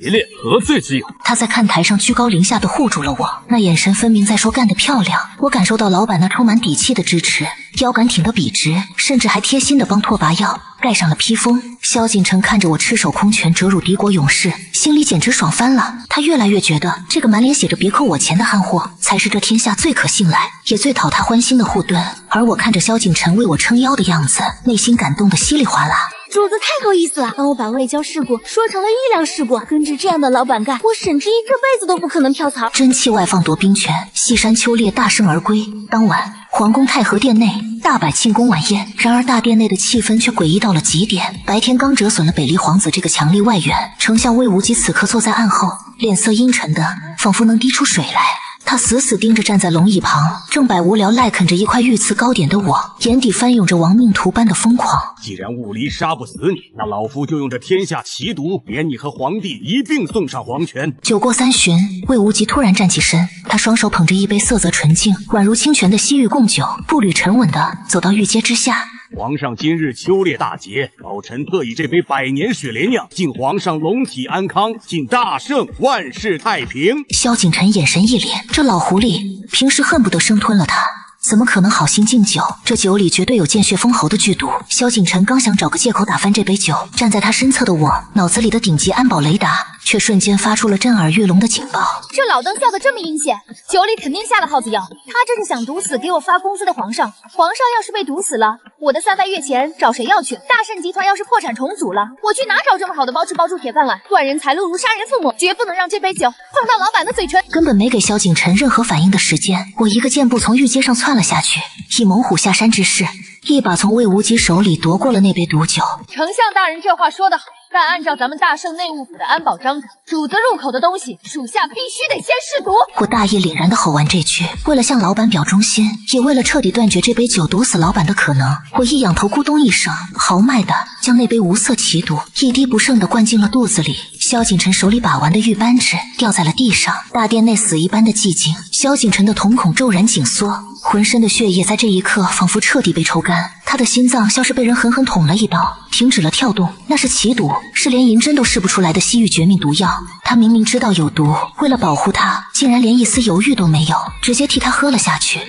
提炼何罪之有？”他在看台上居高临下地护住了我，那眼神分明在说干得漂亮。我感受到老板那充满底气的支持，腰杆挺得笔直，甚至还贴心地帮拓跋耀盖上了披风。萧景晨看着我赤手空拳折辱敌国勇士，心里简直爽翻了。他越来越觉得这个满脸写着别扣我钱的憨货才是这天下最可信赖也最讨他欢心的护盾。而我看着萧景晨为我撑腰的样子，内心感动得稀里哗啦。主子太够意思了，帮我把外交事故说成了医疗事故。跟着这样的老板干，我沈之一这辈子都不可能跳槽。真气外放夺兵权，西山秋猎大胜而归。当晚，皇宫太和殿内大摆庆功晚宴，然而大殿内的气氛却诡异到了极点。白天刚折损了北离皇子这个强力外援，丞相魏无极此刻坐在案后，脸色阴沉的仿佛能滴出水来。他死死盯着站在龙椅旁正百无聊赖啃着一块御赐糕点的我，眼底翻涌着亡命徒般的疯狂。既然雾离杀不死你，那老夫就用这天下奇毒，连你和皇帝一并送上黄泉。酒过3巡，魏无极突然站起身，他双手捧着一杯色泽纯净、宛如清泉的西域贡酒，步履沉稳地走到御阶之下。皇上今日秋猎大捷，老臣特以这杯百年雪莲酿，敬皇上龙体安康，敬大圣万事太平。萧景晨眼神一凛，这老狐狸平时恨不得生吞了他，怎么可能好心敬酒？这酒里绝对有见血封喉的剧毒。萧景晨刚想找个借口打翻这杯酒，站在他身侧的我脑子里的顶级安保雷达却瞬间发出了震耳欲聋的警报。这老登笑得这么阴险，酒里肯定下了耗子药。他这是想毒死给我发工资的皇上。皇上要是被毒死了，我的3番月钱找谁要去？大圣集团要是破产重组了，我去哪找这么好的包吃包住铁饭碗？断人财路如杀人父母，绝不能让这杯酒碰到老板的嘴唇。根本没给萧景晨任何反应的时间，我一个箭步从御阶上窜了下去，以猛虎下山之势，一把从魏无极手里夺过了那杯毒酒。丞相大人这话说得好，但按照咱们大圣内务府的安保章程，主子入口的东西，属下必须得先试毒。我大义凛然地吼完这句，为了向老板表忠心，也为了彻底断绝这杯酒毒死老板的可能，我一仰头咕咚一声，豪迈地将那杯无色奇毒一滴不剩地灌进了肚子里。萧景晨手里把玩的玉扳指掉在了地上，大殿内死一般的寂静。萧景晨的瞳孔骤然紧缩，浑身的血液在这一刻仿佛彻底被抽干，他的心脏像是被人狠狠捅了一刀，停止了跳动。那是奇毒，是连银针都试不出来的西域绝命毒药。他明明知道有毒，为了保护他，竟然连一丝犹豫都没有，直接替他喝了下去。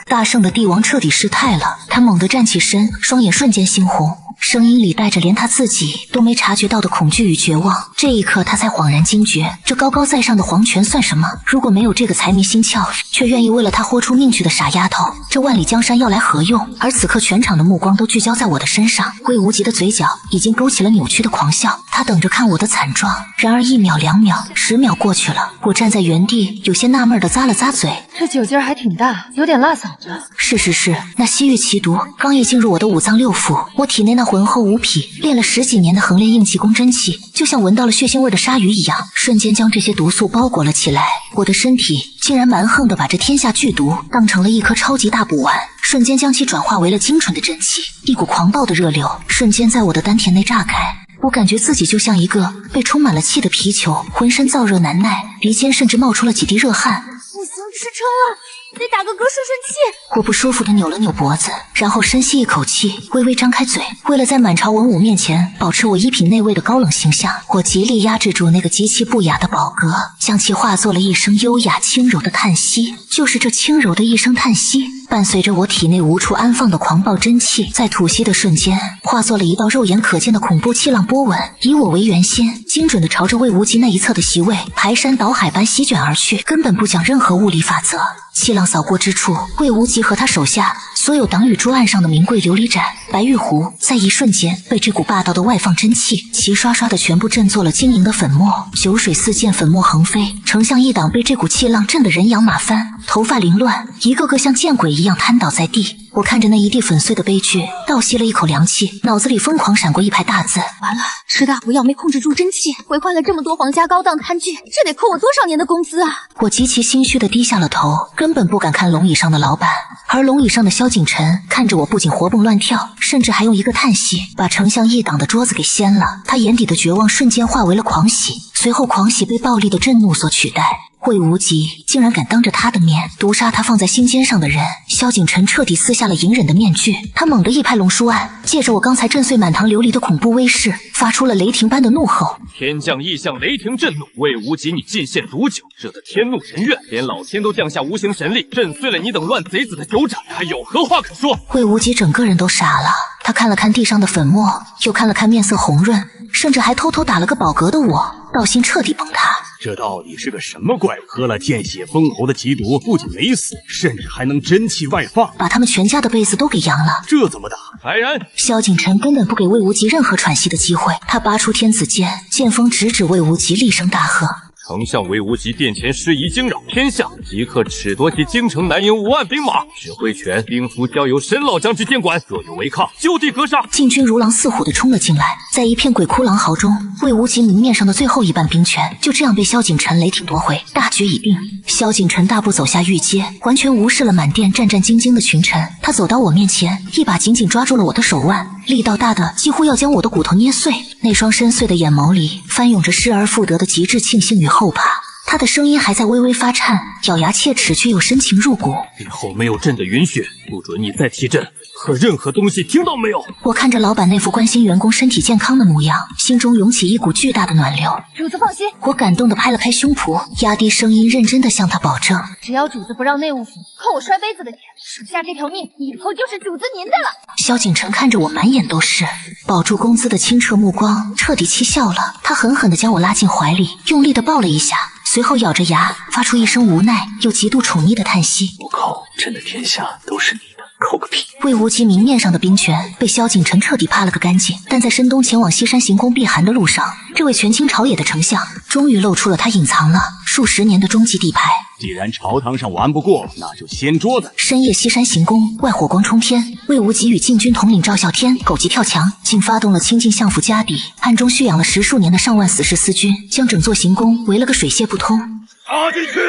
大圣的帝王彻底失态了，他猛地站起身，双眼瞬间猩红，声音里带着连他自己都没察觉到的恐惧与绝望。这一刻他才恍然惊觉，这高高在上的皇权算什么？如果没有这个财迷心窍却愿意为了他豁出命去的傻丫头，这万里江山要来何用？而此刻全场的目光都聚焦在我的身上，魏无极的嘴角已经勾起了扭曲的狂笑，他等着看我的惨状。然而1秒、2秒、10秒过去了，我站在原地有些纳闷地咂了咂嘴，这酒劲儿还挺大，有点辣嗓子。事实是，那西域奇毒刚一进入我的五脏六腑，我体内那浑厚无匹、练了10几年的横练硬气功真气，就像闻到了血腥味的鲨鱼一样，瞬间将这些毒素包裹了起来。我的身体竟然蛮横地把这天下剧毒当成了一颗超级大补丸，瞬间将其转化为了精纯的真气，一股狂暴的热流瞬间在我的丹田内炸开。我感觉自己就像一个被充满了气的皮球，浑身燥热难耐，鼻尖甚至冒出了几滴热汗。不行，吃撑了，得得打个嗝顺顺气。我不舒服的扭了扭脖子，然后深吸一口气，微微张开嘴。为了在满朝文武面前保持我一品内卫的高冷形象，我极力压制住那个极其不雅的饱嗝，将其化作了一声优雅轻柔的叹息。就是这轻柔的一声叹息，伴随着我体内无处安放的狂暴真气，在吐息的瞬间，化作了一道肉眼可见的恐怖气浪波纹，以我为圆心，精准地朝着魏无极那一侧的席位排山倒海般席卷而去，根本不讲任何物理法则。气浪扫过之处，魏无极和他手下所有挡雨桌案上的名贵琉璃盏、白玉壶，在一瞬间被这股霸道的外放真气齐刷刷的全部震作了晶莹的粉末，酒水四溅，粉末横飞，丞相一党被这股气浪震得人仰马翻，头发凌乱，一个个像见鬼一样瘫倒在地。我看着那一地粉碎的悲剧，倒吸了一口凉气，脑子里疯狂闪过一排大字：完了，吃大补药没控制住真气，毁坏了这么多皇家高档餐具，这得扣我多少年的工资啊！我极其心虚的低下了头，根本不敢看龙椅上的老板。而龙椅上的萧景晨看着我，不仅活蹦乱跳，甚至还用一个叹息把丞相一党的桌子给掀了。他眼底的绝望瞬间化为了狂喜，随后狂喜被暴力的震怒所取代。魏无极竟然敢当着他的面毒杀他放在心尖上的人，萧景晨彻底撕下了隐忍的面具，他猛地一拍龙书案，借着我刚才震碎满堂琉璃的恐怖威势，发出了雷霆般的怒吼：天降异象，雷霆震怒，魏无极你进献毒酒，惹得天怒人怨，连老天都降下无形神力，震碎了你等乱贼子的酒盏，还有何话可说？魏无极整个人都傻了，他看了看地上的粉末，又看了看面色红润，甚至还偷偷打了个饱嗝的我，道心彻底崩塌。这到底是个什么怪物？喝了见血封喉的奇毒，不仅没死，甚至还能真气外放，把他们全家的被子都给扬了。这怎么打？来人！萧景晨根本不给魏无极任何喘息的机会，他拔出天子剑，剑锋直指魏无极，厉声大喝：丞相魏无极殿前失仪惊扰天下，即刻褫夺其京城南营5万兵马，指挥权兵符交由沈老将军监管，若有违抗，就地格杀。禁军如狼似虎地冲了进来，在一片鬼哭狼嚎中，魏无极明面上的最后一半兵权就这样被萧景晨雷霆夺回，大局已定。萧景晨大步走下御阶，完全无视了满殿战战兢兢的群臣，他走到我面前，一把紧紧抓住了我的手腕，力道大的几乎要将我的骨头捏碎。那双深邃的眼眸里翻涌着失而复得的极致庆幸与后怕，他的声音还在微微发颤，咬牙切齿却又深情入骨。以后没有朕的允许，不准你再提朕和任何东西，听到没有？我看着老板那副关心员工身体健康的模样，心中涌起一股巨大的暖流。主子放心，我感动地拍了拍胸脯，压低声音认真地向他保证，只要主子不让内务府扣我摔杯子的钱，属下这条命以后就是主子您的了。萧景晨看着我满眼都是保住工资的清澈目光，彻底气笑了。他狠狠地将我拉进怀里，用力地抱了一下，随后咬着牙发出一声无奈又极度宠溺的叹息：不扣，朕的天下都是你的，扣个屁！魏无极明面上的兵权被萧景晨彻底扒了个干净，但在申东前往西山行宫避寒的路上，这位权倾朝野的丞相终于露出了他隐藏了数十年的终极底牌。既然朝堂上玩不过，那就掀桌子。深夜西山行宫外火光冲天，魏无极与禁军统领赵啸天狗急跳墙，竟发动了亲近相府家邸，暗中蓄养了10数年的上万死士私军，将整座行宫围了个水泄不通。插进去，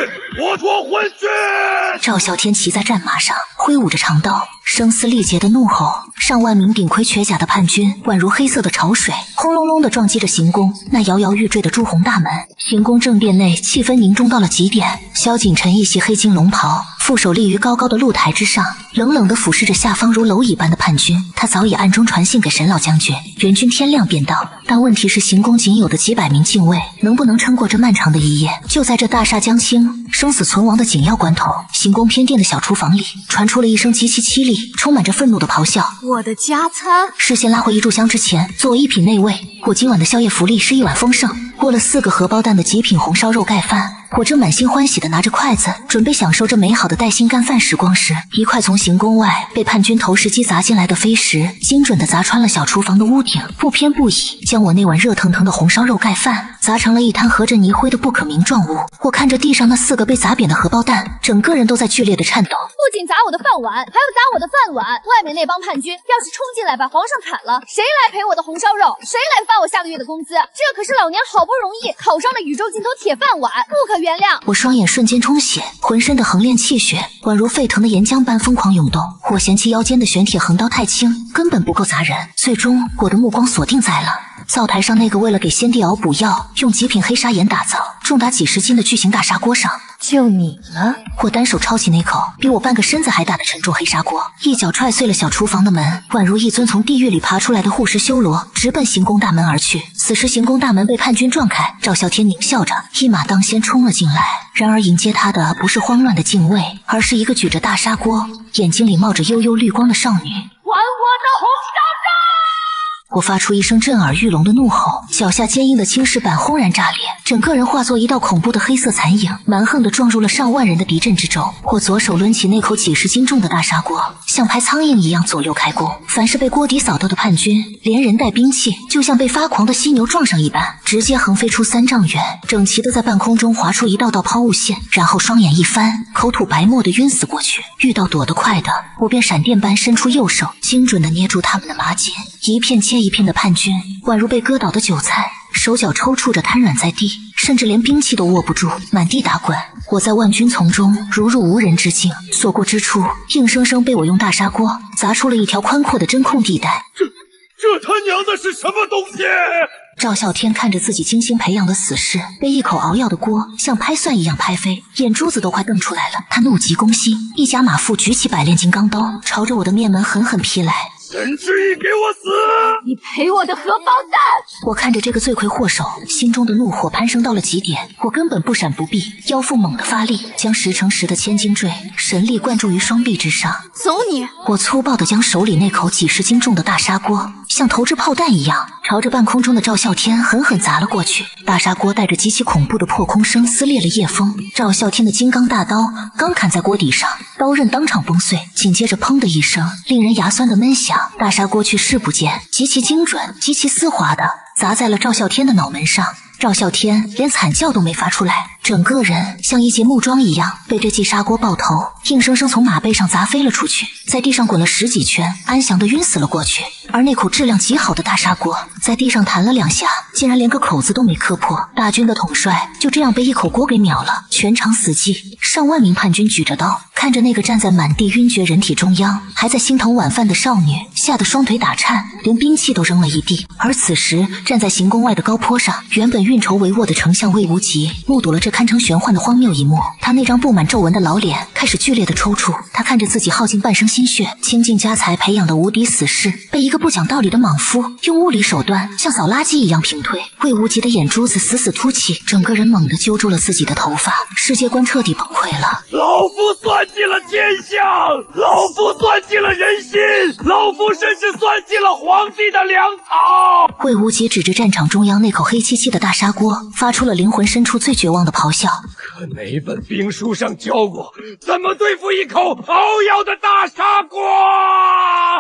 我说混血！赵啸天骑在战马上，挥舞着长刀，声嘶力竭的怒吼。上万名顶盔瘸甲的叛军宛如黑色的潮水，轰隆隆地撞击着行宫那摇摇欲坠的朱红大门。行宫正殿内气氛凝重到了极点，萧景晨一袭黑金龙袍，负手立于高高的露台之上，冷冷地俯视着下方如蝼蚁般的叛军。他早已暗中传信给沈老将军，援军天亮便到。但问题是，行宫仅有的几百名禁卫能不能撑过这漫长的一夜？就在这大厦将倾、生死存亡的紧要关头，行宫偏殿的小厨房里传出了一声极其凄厉、充满着愤怒的咆哮：我的加餐！视线拉回一炷香之前，作为一品内卫，我今晚的宵夜福利是一碗丰盛，过了4个荷包蛋的极品红烧肉盖饭。我正满心欢喜地拿着筷子，准备享受这美好的带薪干饭时光时，一块从行宫外被叛军投石机砸进来的飞石，精准地砸穿了小厨房的屋顶，不偏不倚将我那碗热腾腾的红烧肉盖饭砸成了一滩合着泥灰的不可名状物。我看着地上那4个被砸扁的荷包蛋，整个人都在剧烈的颤抖。不仅砸我的饭碗，还要砸我的饭碗。外面那帮叛军要是冲进来把皇上砍了，谁来赔我的红烧肉？谁来发我下个月的工资？这可是老娘好不容易考上了宇宙尽头铁饭碗，不可原谅！我双眼瞬间充血，浑身的横练气血宛如沸腾的岩浆般疯狂涌动。我嫌弃腰间的玄铁横刀太轻，根本不够砸人。最终，我的目光锁定在了灶台上那个为了给先帝熬补药用极品黑砂岩打造、重达几10斤的巨型大砂锅上。就你了！我单手抄起那口比我半个身子还大的沉重黑砂锅，一脚踹碎了小厨房的门，宛如一尊从地狱里爬出来的护士修罗，直奔行宫大门而去。此时行宫大门被叛军撞开，赵啸天狞笑着一马当先冲了进来。然而迎接他的不是慌乱的禁卫，而是一个举着大砂锅，眼睛里冒着幽幽绿光的少女。还我的红烧肉！我发出一声震耳欲聋的怒吼，脚下坚硬的青石板轰然炸裂，整个人化作一道恐怖的黑色残影，蛮横地撞入了上万人的敌阵之中。我左手抡起那口几十斤重的大砂锅，像拍苍蝇一样左右开弓。凡是被锅底扫到的叛军，连人带兵器，就像被发狂的犀牛撞上一般，直接横飞出3丈远，整齐地在半空中划出一道道抛物线，然后双眼一翻，口吐白沫地晕死过去。遇到躲得快的，我便闪电般伸出右手，精准地捏住他们的马颈。一片接一片的叛军宛如被割倒的韭菜，手脚抽搐着瘫软在地，甚至连兵器都握不住，满地打滚。我在万军丛中如入无人之境，所过之处硬生生被我用大砂锅砸出了一条宽阔的真空地带。这他娘的是什么东西？赵啸天看着自己精心培养的死士被一口熬药的锅像拍蒜一样拍飞，眼珠子都快瞪出来了。他怒急攻心，一甲马腹举起百炼金刚刀，朝着我的面门狠狠劈来。神之翼，给我死！你赔我的荷包蛋！我看着这个罪魁祸首，心中的怒火攀升到了极点。我根本不闪不避，腰腹猛地发力，将10乘10的千斤坠神力灌注于双臂之上。走你！我粗暴地将手里那口几十斤重的大砂锅像投掷炮弹一样，朝着半空中的赵啸天狠狠砸了过去。大砂锅带着极其恐怖的破空声撕裂了夜风，赵啸天的金刚大刀刚砍在锅底上，刀刃当场崩碎，紧接着砰的一声，令人牙酸的闷响。大砂锅去视不见，极其精准，极其丝滑的砸在了赵啸天的脑门上。赵啸天连惨叫都没发出来，整个人像一截木桩一样被这记砂锅爆头，硬生生从马背上砸飞了出去，在地上滚了10几圈，安详地晕死了过去。而那口质量极好的大砂锅在地上弹了2下，竟然连个口子都没磕破。大军的统帅就这样被一口锅给秒了，全场死寂。上万名叛军举着刀，看着那个站在满地晕厥人体中央还在心疼晚饭的少女，吓得双腿打颤，连兵器都扔了一地。而此时站在行宫外的高坡上，原本运筹帷幄的丞相魏无极目睹了这堪称玄幻的荒谬一幕，他那张布满皱纹的老脸开始剧烈的抽搐。他看着自己耗尽半生心血倾尽家财培养的无敌死士，被一个不讲道理的莽夫用物理手段像扫垃圾一样平推。魏无极的眼珠子死死凸起，整个人猛地揪住了自己的头发，世界观彻底崩溃了。老夫算计了天象，老夫算计了人心，老夫甚至算计了皇帝的粮草。魏无极指着战场中央那口黑漆漆的大砂锅，发出了灵魂深处最绝望的咆哮。可哪本兵书上教我怎么对付一口熬药的大砂锅？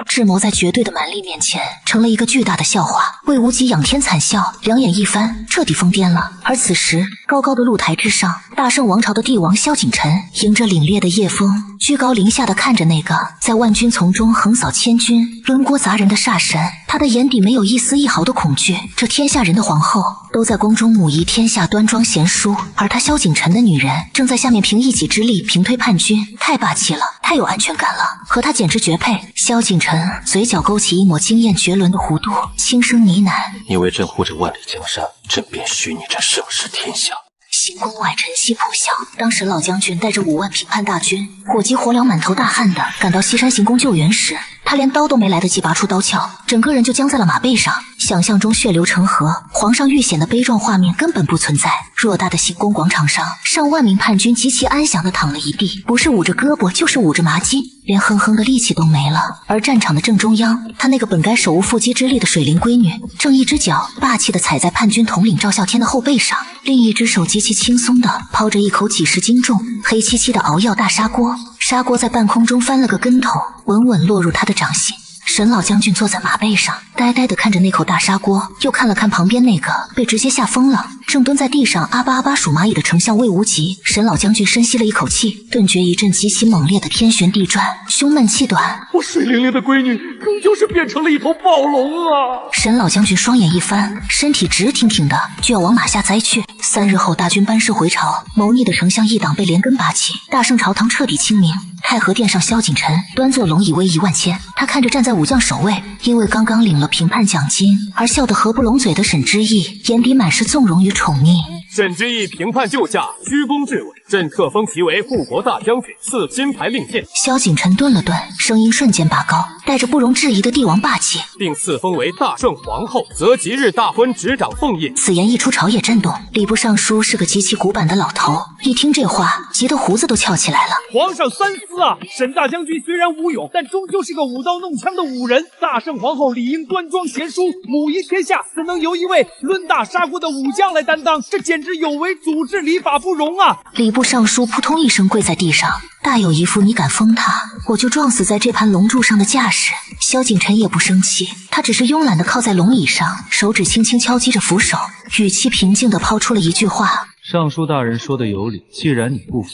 智谋在绝对的蛮力面前成了一个巨大的笑话。魏无极仰天惨笑，两眼一翻，彻底疯癫了。而此时高高的露台之上，大圣王朝的帝王萧景琛迎着凛冽的夜风，居高临下的看着那个在万军丛中横扫千军抡锅砸人的煞神，他的眼底没有一丝一毫的恐惧。这天下人的皇后都在宫中母仪天下端庄贤淑，而他萧景琛的女人正在下面凭一己之力平推叛军，太霸气了，太有安全感了，和他简直绝配。萧景琛嘴角勾起一抹惊艳绝伦的弧度，轻声呢喃：你为朕护着万里江山，朕便许你这盛世天下。行宫外晨曦普晓，当时老将军带着5万平叛大军，火急火燎满头大汗的赶到西山行宫救援时，他连刀都没来得及拔出刀鞘，整个人就僵在了马背上。想象中血流成河，皇上遇险的悲壮画面根本不存在。偌大的行宫广场上，上万名叛军极其安详地躺了一地，不是捂着胳膊就是捂着麻筋，连哼哼的力气都没了。而战场的正中央，他那个本该手无缚鸡之力的水灵闺女，正一只脚霸气地踩在叛军统领赵啸天的后背上，另一只手极其轻松地抛着一口几十斤重黑漆漆的熬药大砂锅，砂锅在半空中翻了个跟头，稳稳落入他的掌心。沈老将军坐在马背上，呆呆地看着那口大砂锅，又看了看旁边那个被直接吓疯了正蹲在地上阿巴阿巴数蚂蚁的丞相魏无极。沈老将军深吸了一口气，顿觉一阵极其猛烈的天旋地转，胸闷气短。我水灵灵的闺女终究是变成了一头暴龙啊！沈老将军双眼一翻，身体直挺挺的就要往马下栽去。3日后大军班师回朝，谋逆的丞相一党被连根拔起，大圣朝堂彻底清明。太和殿上，萧景琛端坐龙椅威仪万千，他看着站在武将首位，因为刚刚领了平叛奖金而笑得合不拢嘴的沈之翼，眼底满是纵容与宠溺。沈之翼平叛救驾，居功至伟，朕特封其为护国大将军，赐金牌令箭。萧景琛顿了顿，声音瞬间拔高，带着不容置疑的帝王霸气，并赐封为大圣皇后，则即日大婚执掌凤印。此言一出，朝野震动。礼部尚书是个极其古板的老头，一听这话，急得胡子都翘起来了。皇上三思啊！沈大将军虽然武勇，但终究是个舞刀弄枪的武人。大圣皇后理应端庄贤淑，母仪天下，怎能由一位抡大杀过的武将来担当？这简直有违祖制礼法，不容啊！礼部尚书扑通一声跪在地上，大有一副你敢封他，我就撞死在这盘龙柱上的架势。萧景琛也不生气，他只是慵懒地靠在龙椅上，手指轻轻敲击着扶手，语气平静地抛出了一句话：尚书大人说的有理，既然你不服。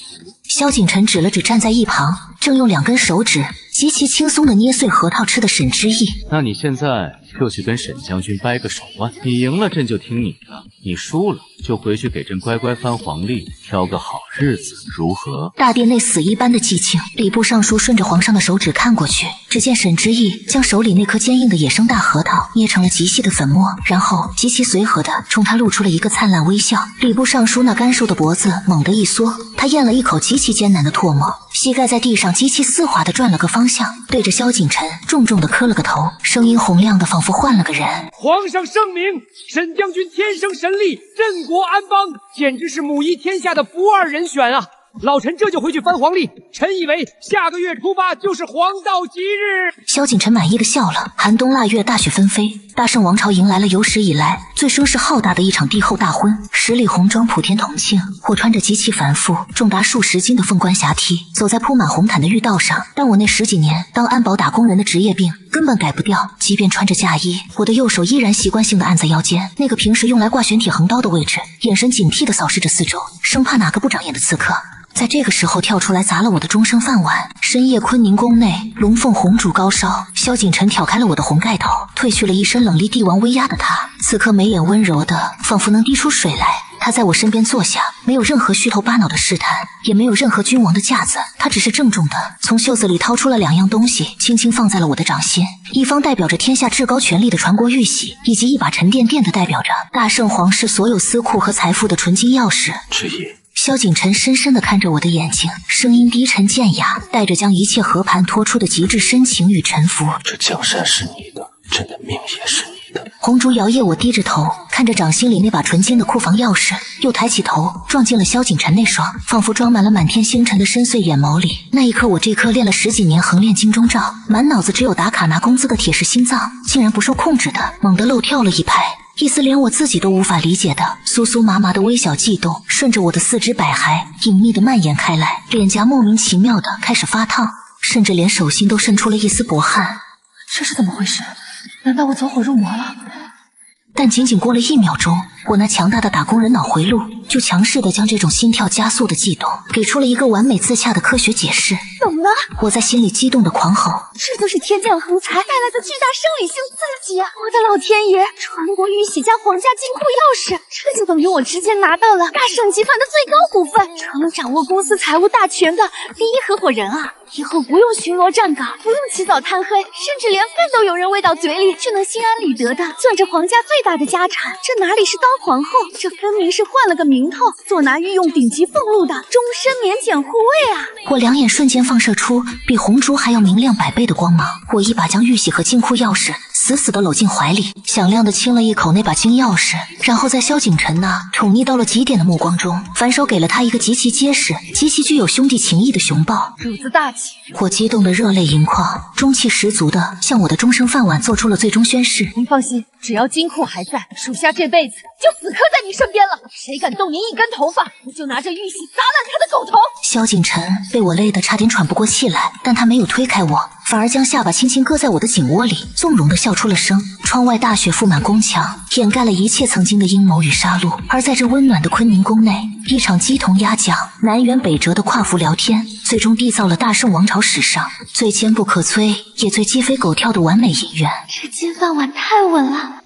萧景琛指了指站在一旁，正用2根手指极其轻松地捏碎核桃吃的沈之意。那你现在就去跟沈将军掰个手腕，你赢了朕就听你的，你输了就回去给朕乖乖翻黄历，挑个好日子，如何？大殿内死一般的寂静，礼部尚书顺着皇上的手指看过去，只见沈之意将手里那颗坚硬的野生大核桃捏成了极细的粉末，然后极其随和地冲他露出了一个灿烂微笑。礼部尚书那干瘦的脖子猛地一缩，他咽了一口极其艰难的唾沫，膝盖在地上极其丝滑地转了个方向，对着萧景琛重重地磕了个头，声音洪亮的仿佛换了个人。皇上圣明，沈将军天生神力，镇国安邦，简直是母仪天下的不二人选啊！老臣这就回去翻黄历，臣以为下个月初8就是黄道吉日。萧景琛满意的笑了。寒冬腊月，大雪纷飞，大圣王朝迎来了有史以来最声势浩大的一场帝后大婚。10里红妆普天同庆，我穿着极其繁复、重达数十斤的凤冠霞帔，走在铺满红毯的御道上。但我那10几年当安保打工人的职业病根本改不掉，即便穿着嫁衣，我的右手依然习惯性的按在腰间，那个平时用来挂玄铁横刀的位置，眼神警惕的扫视着四周，生怕哪个不长眼的刺客在这个时候跳出来砸了我的终生饭碗。深夜坤宁宫内，龙凤红烛高烧，萧景琛挑开了我的红盖头，褪去了一身冷厉帝王威压的他，此刻眉眼温柔的仿佛能滴出水来。他在我身边坐下，没有任何虚头巴脑的试探，也没有任何君王的架子，他只是郑重的从袖子里掏出了2样东西，轻轻放在了我的掌心，一方代表着天下至高权力的传国玉玺，以及一把沉甸甸的代表着大圣皇室所有私库和财富的纯金钥匙。之意。萧景琛深深地看着我的眼睛，声音低沉健雅，带着将一切和盘托出的极致深情与沉浮。这江山是你的，朕的命也是你的。红烛摇曳，我低着头看着掌心里那把纯金的库房钥匙，又抬起头撞进了萧景琛那双仿佛装满了满天星辰的深邃眼眸里。那一刻，我这颗练了10几年横练金钟罩，满脑子只有打卡拿工资的铁石心脏，竟然不受控制的猛地漏跳了一拍。一丝连我自己都无法理解的酥酥麻麻的微小悸动，顺着我的4肢百骸隐秘的蔓延开来，脸颊莫名其妙的开始发烫，甚至连手心都渗出了一丝薄汗。这是怎么回事？难道我走火入魔了？但仅仅过了1秒钟，我那强大的打工人脑回路就强势地将这种心跳加速的悸动给出了一个完美自洽的科学解释。怎么了？我在心里激动地狂吼，这就是天降横财带来的巨大生理性刺激啊！我的老天爷，传国玉玺加皇家金库钥匙，这就等于我直接拿到了大圣集团的最高股份，成了掌握公司财务大权的第一合伙人啊！以后不用巡逻站岗，不用起早贪黑，甚至连饭都有人喂到嘴里，就能心安理得的攥着皇家最大的家产。这哪里是当皇后，这分明是换了个名头，做拿御用顶级俸禄的终身免检护卫啊！我2眼瞬间放射出比红烛还要明亮100倍的光芒，我一把将玉玺和金库钥匙死死地搂进怀里，响亮地亲了一口那把金钥匙，然后在萧景琛那宠溺到了极点的目光中，反手给了他一个极其结实、极其具有兄弟情谊的熊抱。主子大气！我激动得热泪盈眶，中气十足地向我的终生饭碗做出了最终宣誓。您放心，只要金库还在，属下这辈子就死磕在你身边了。谁敢动您一根头发，我就拿着玉玺砸烂他的狗头！萧景琛被我累得差点喘不过气来，但他没有推开我，反而将下巴轻轻搁在我的颈窝里，纵容地笑出了声。窗外大雪覆满宫墙，掩盖了一切曾经的阴谋与杀戮。而在这温暖的坤宁宫内，一场鸡同鸭讲、南辕北辙的跨服聊天，最终缔造了大圣王朝史上最坚不可摧也最鸡飞狗跳的完美姻缘。这金饭碗太稳了。